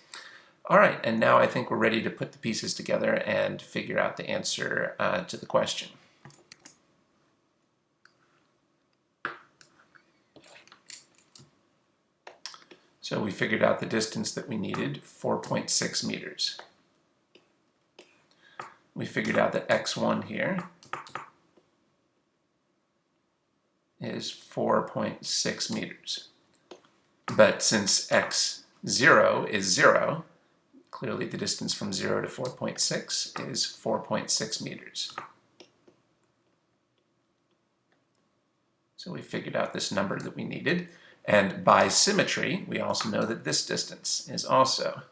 All right, and now I think we're ready to put the pieces together and figure out the answer to the question. So we figured out the distance that we needed, 4.6 meters. We figured out that x1 here is 4.6 meters. But since x0 is 0, clearly the distance from 0 to 4.6 is 4.6 meters. So we figured out this number that we needed. And by symmetry, we also know that this distance is also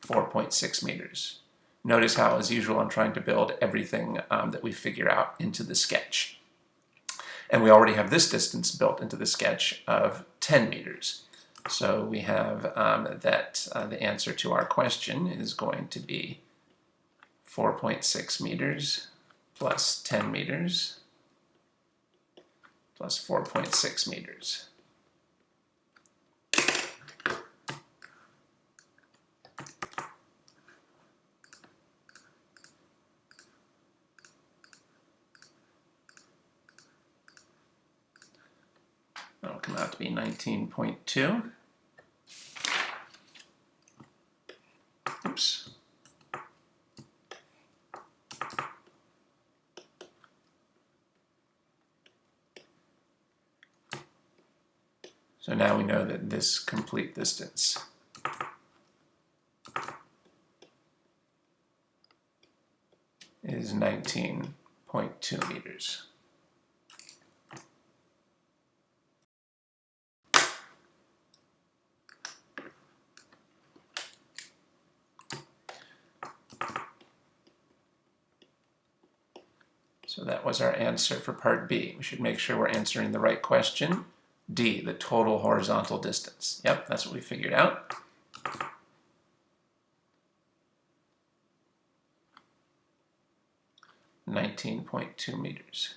4.6 meters. Notice how, as usual, I'm trying to build everything that we figure out into the sketch. And we already have this distance built into the sketch of 10 meters. So we have that the answer to our question is going to be 4.6 meters plus 10 meters plus 4.6 meters. That'll come out to be 19.2. Oops. So now we know that this complete distance is 19.2 meters. So that was our answer for part B. We should make sure we're answering the right question. D, the total horizontal distance. Yep, that's what we figured out. $19.2 meters.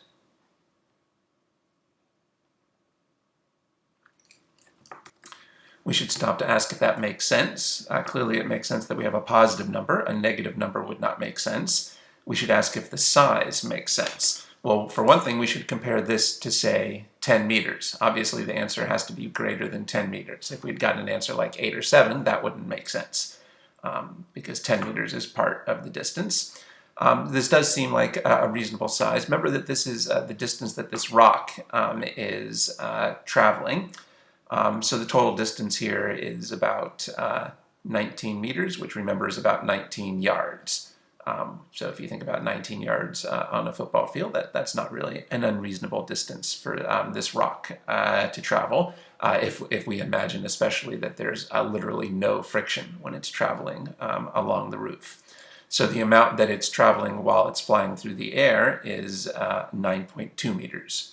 We should stop to ask if that makes sense. Clearly it makes sense that we have a positive number. A negative number would not make sense. We should ask if the size makes sense. Well, for one thing, we should compare this to, say, 10 meters. Obviously, the answer has to be greater than 10 meters. If we'd gotten an answer like 8 or 7, that wouldn't make sense because 10 meters is part of the distance. This does seem like a reasonable size. Remember that this is the distance that this rock is traveling. So the total distance here is about 19 meters, which remember is about 19 yards. So if you think about 19 yards on a football field, that's not really an unreasonable distance for this rock to travel, if we imagine especially that there's literally no friction when it's traveling along the roof. So the amount that it's traveling while it's flying through the air is 9.2 meters.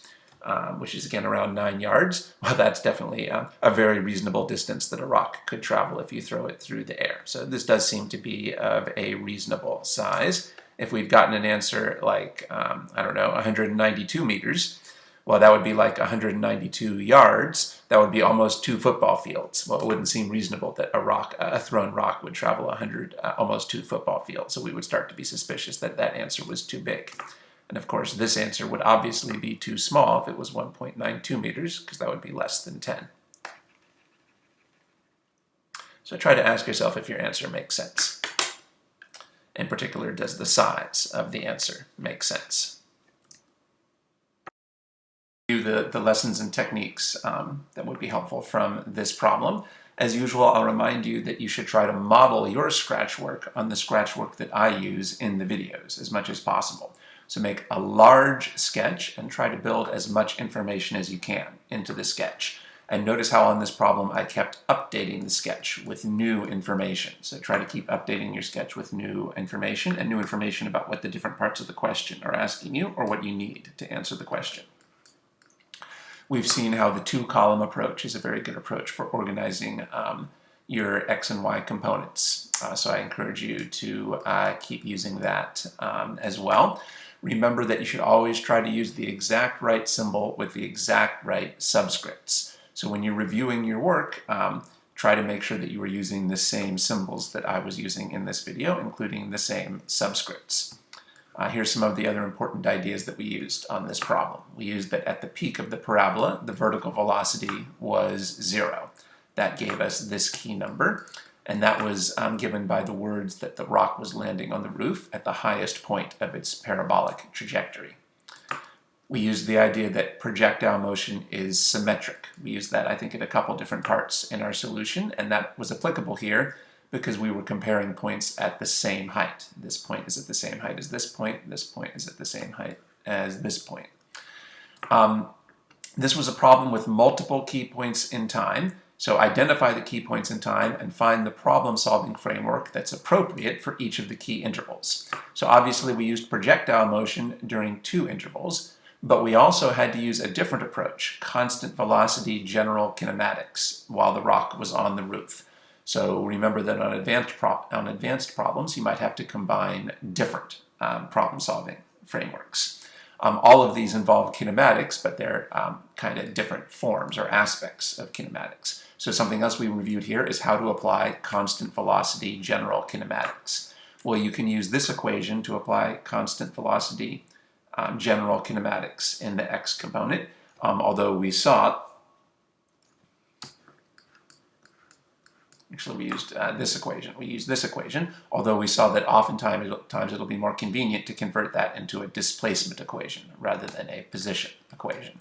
Which is again around 9 yards. Well, that's definitely a very reasonable distance that a rock could travel if you throw it through the air. So this does seem to be of a reasonable size. If we'd gotten an answer like, I don't know, 192 meters, well, that would be like 192 yards. That would be almost 2 football fields. Well, it wouldn't seem reasonable that a thrown rock would travel almost 2 football fields. So we would start to be suspicious that that answer was too big. And of course, this answer would obviously be too small if it was 1.92 meters, because that would be less than 10. So try to ask yourself if your answer makes sense. In particular, does the size of the answer make sense? The lessons and techniques that would be helpful from this problem. As usual, I'll remind you that you should try to model your scratch work on the scratch work that I use in the videos as much as possible. So make a large sketch and try to build as much information as you can into the sketch. And notice how on this problem I kept updating the sketch with new information. So try to keep updating your sketch with new information and new information about what the different parts of the question are asking you or what you need to answer the question. We've seen how the 2-column approach is a very good approach for organizing your X and Y components. So I encourage you to keep using that as well. Remember that you should always try to use the exact right symbol with the exact right subscripts. So when you're reviewing your work, try to make sure that you are using the same symbols that I was using in this video, including the same subscripts. Here's some of the other important ideas that we used on this problem. We used that at the peak of the parabola, the vertical velocity was 0. That gave us this key number. And that was given by the words that the rock was landing on the roof at the highest point of its parabolic trajectory. We used the idea that projectile motion is symmetric. We used that, I think, in a couple different parts in our solution, and that was applicable here because we were comparing points at the same height. This point is at the same height as this point is at the same height as this point. This was a problem with multiple key points in time. So identify the key points in time and find the problem-solving framework that's appropriate for each of the key intervals. So obviously we used projectile motion during 2 intervals, but we also had to use a different approach, constant velocity general kinematics, while the rock was on the roof. So remember that on advanced problems, you might have to combine different problem-solving frameworks. All of these involve kinematics, but they're kind of different forms or aspects of kinematics. So something else we reviewed here is how to apply constant velocity general kinematics. Well, you can use this equation to apply constant velocity general kinematics in the x component, although we saw, actually we used this equation. We used this equation, although we saw that oftentimes it'll be more convenient to convert that into a displacement equation rather than a position equation.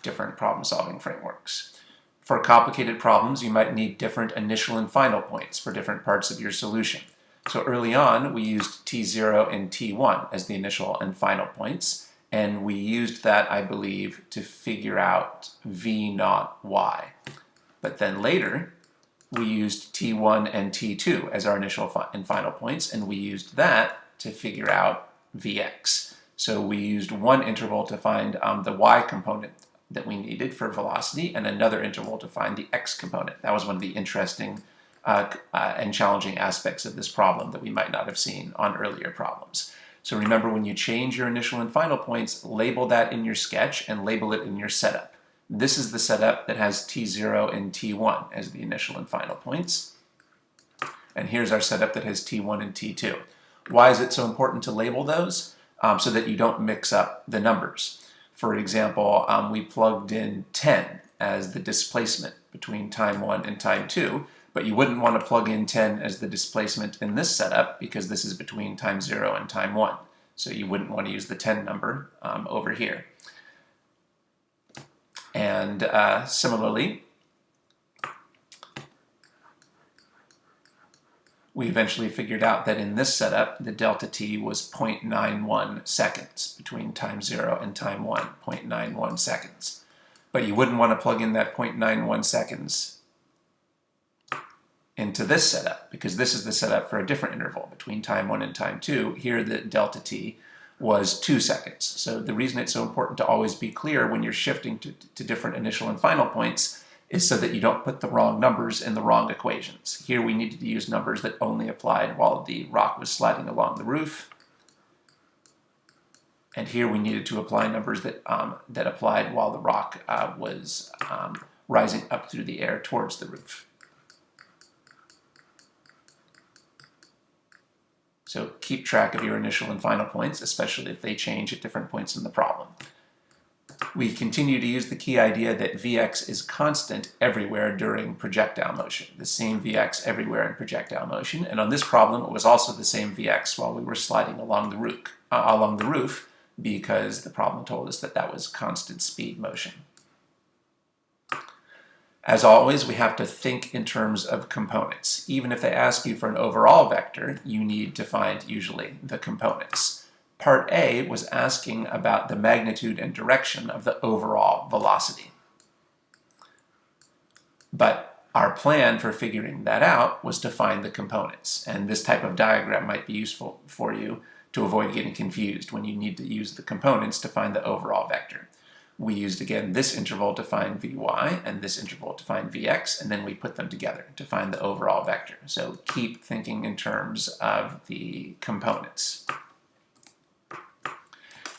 Different problem-solving frameworks. For complicated problems, you might need different initial and final points for different parts of your solution. So early on, we used T0 and T1 as the initial and final points, and we used that, I believe, to figure out V naught Y. But then later, we used T1 and T2 as our initial and final points, and we used that to figure out Vx. So we used one interval to find the y component that we needed for velocity and another interval to find the x component. That was one of the interesting and challenging aspects of this problem that we might not have seen on earlier problems. So remember, when you change your initial and final points, label that in your sketch and label it in your setup. This is the setup that has t0 and t1 as the initial and final points. And here's our setup that has t1 and t2. Why is it so important to label those? So that you don't mix up the numbers. For example, we plugged in 10 as the displacement between time 1 and time 2, but you wouldn't want to plug in 10 as the displacement in this setup because this is between time 0 and time 1. So you wouldn't want to use the 10 number over here. And similarly, we eventually figured out that in this setup, the delta t was 0.91 seconds between time 0 and time 1, 0.91 seconds. But you wouldn't want to plug in that 0.91 seconds into this setup, because this is the setup for a different interval between time 1 and time 2. Here the delta t was 2 seconds. So the reason it's so important to always be clear when you're shifting to different initial and final points is so that you don't put the wrong numbers in the wrong equations. Here we needed to use numbers that only applied while the rock was sliding along the roof. And here we needed to apply numbers that, that applied while the rock was rising up through the air towards the roof. So keep track of your initial and final points, especially if they change at different points in the problem. We continue to use the key idea that Vx is constant everywhere during projectile motion, the same Vx everywhere in projectile motion. And on this problem, it was also the same Vx while we were sliding along the roof, because the problem told us that that was constant speed motion. As always, we have to think in terms of components. Even if they ask you for an overall vector, you need to find usually the components. Part A was asking about the magnitude and direction of the overall velocity. But our plan for figuring that out was to find the components. And this type of diagram might be useful for you to avoid getting confused when you need to use the components to find the overall vector. We used, again, this interval to find Vy and this interval to find Vx, and then we put them together to find the overall vector. So keep thinking in terms of the components.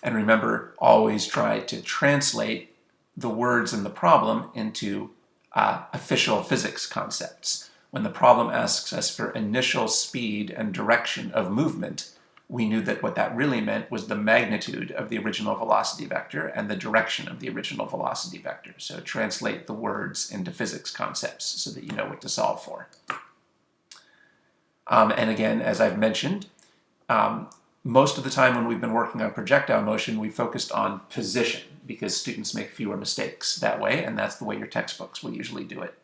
And remember, always try to translate the words in the problem into official physics concepts. When the problem asks us for initial speed and direction of movement, we knew that what that really meant was the magnitude of the original velocity vector and the direction of the original velocity vector. So translate the words into physics concepts so that you know what to solve for. And again, as I've mentioned, most of the time when we've been working on projectile motion, we focused on position because students make fewer mistakes that way, and that's the way your textbooks will usually do it.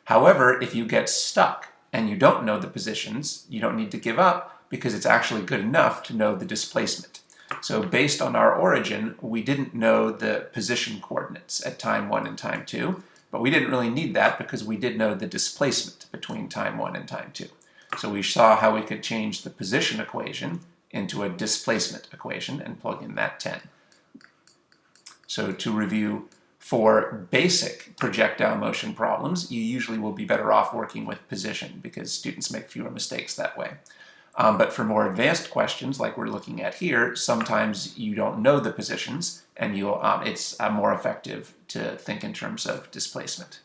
However, if you get stuck and you don't know the positions, you don't need to give up, because it's actually good enough to know the displacement. So based on our origin, we didn't know the position coordinates at time 1 and time 2, but we didn't really need that because we did know the displacement between time 1 and time 2. So we saw how we could change the position equation into a displacement equation and plug in that 10. So to review, for basic projectile motion problems, you usually will be better off working with position because students make fewer mistakes that way. But for more advanced questions, like we're looking at here, sometimes you don't know the positions, and it's more effective to think in terms of displacement.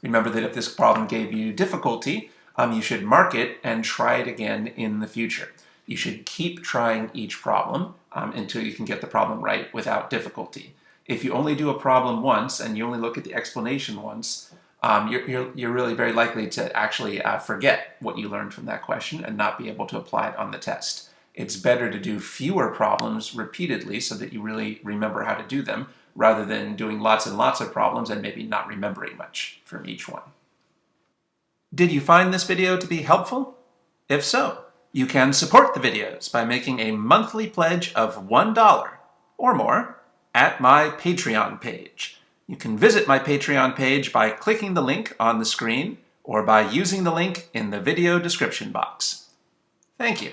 Remember that if this problem gave you difficulty, you should mark it and try it again in the future. You should keep trying each problem until you can get the problem right without difficulty. If you only do a problem once and you only look at the explanation once, you're really very likely to actually forget what you learned from that question and not be able to apply it on the test. It's better to do fewer problems repeatedly so that you really remember how to do them, rather than doing lots and lots of problems and maybe not remembering much from each one. Did you find this video to be helpful? If so, you can support the videos by making a monthly pledge of $1 or more at my Patreon page. You can visit my Patreon page by clicking the link on the screen or by using the link in the video description box. Thank you.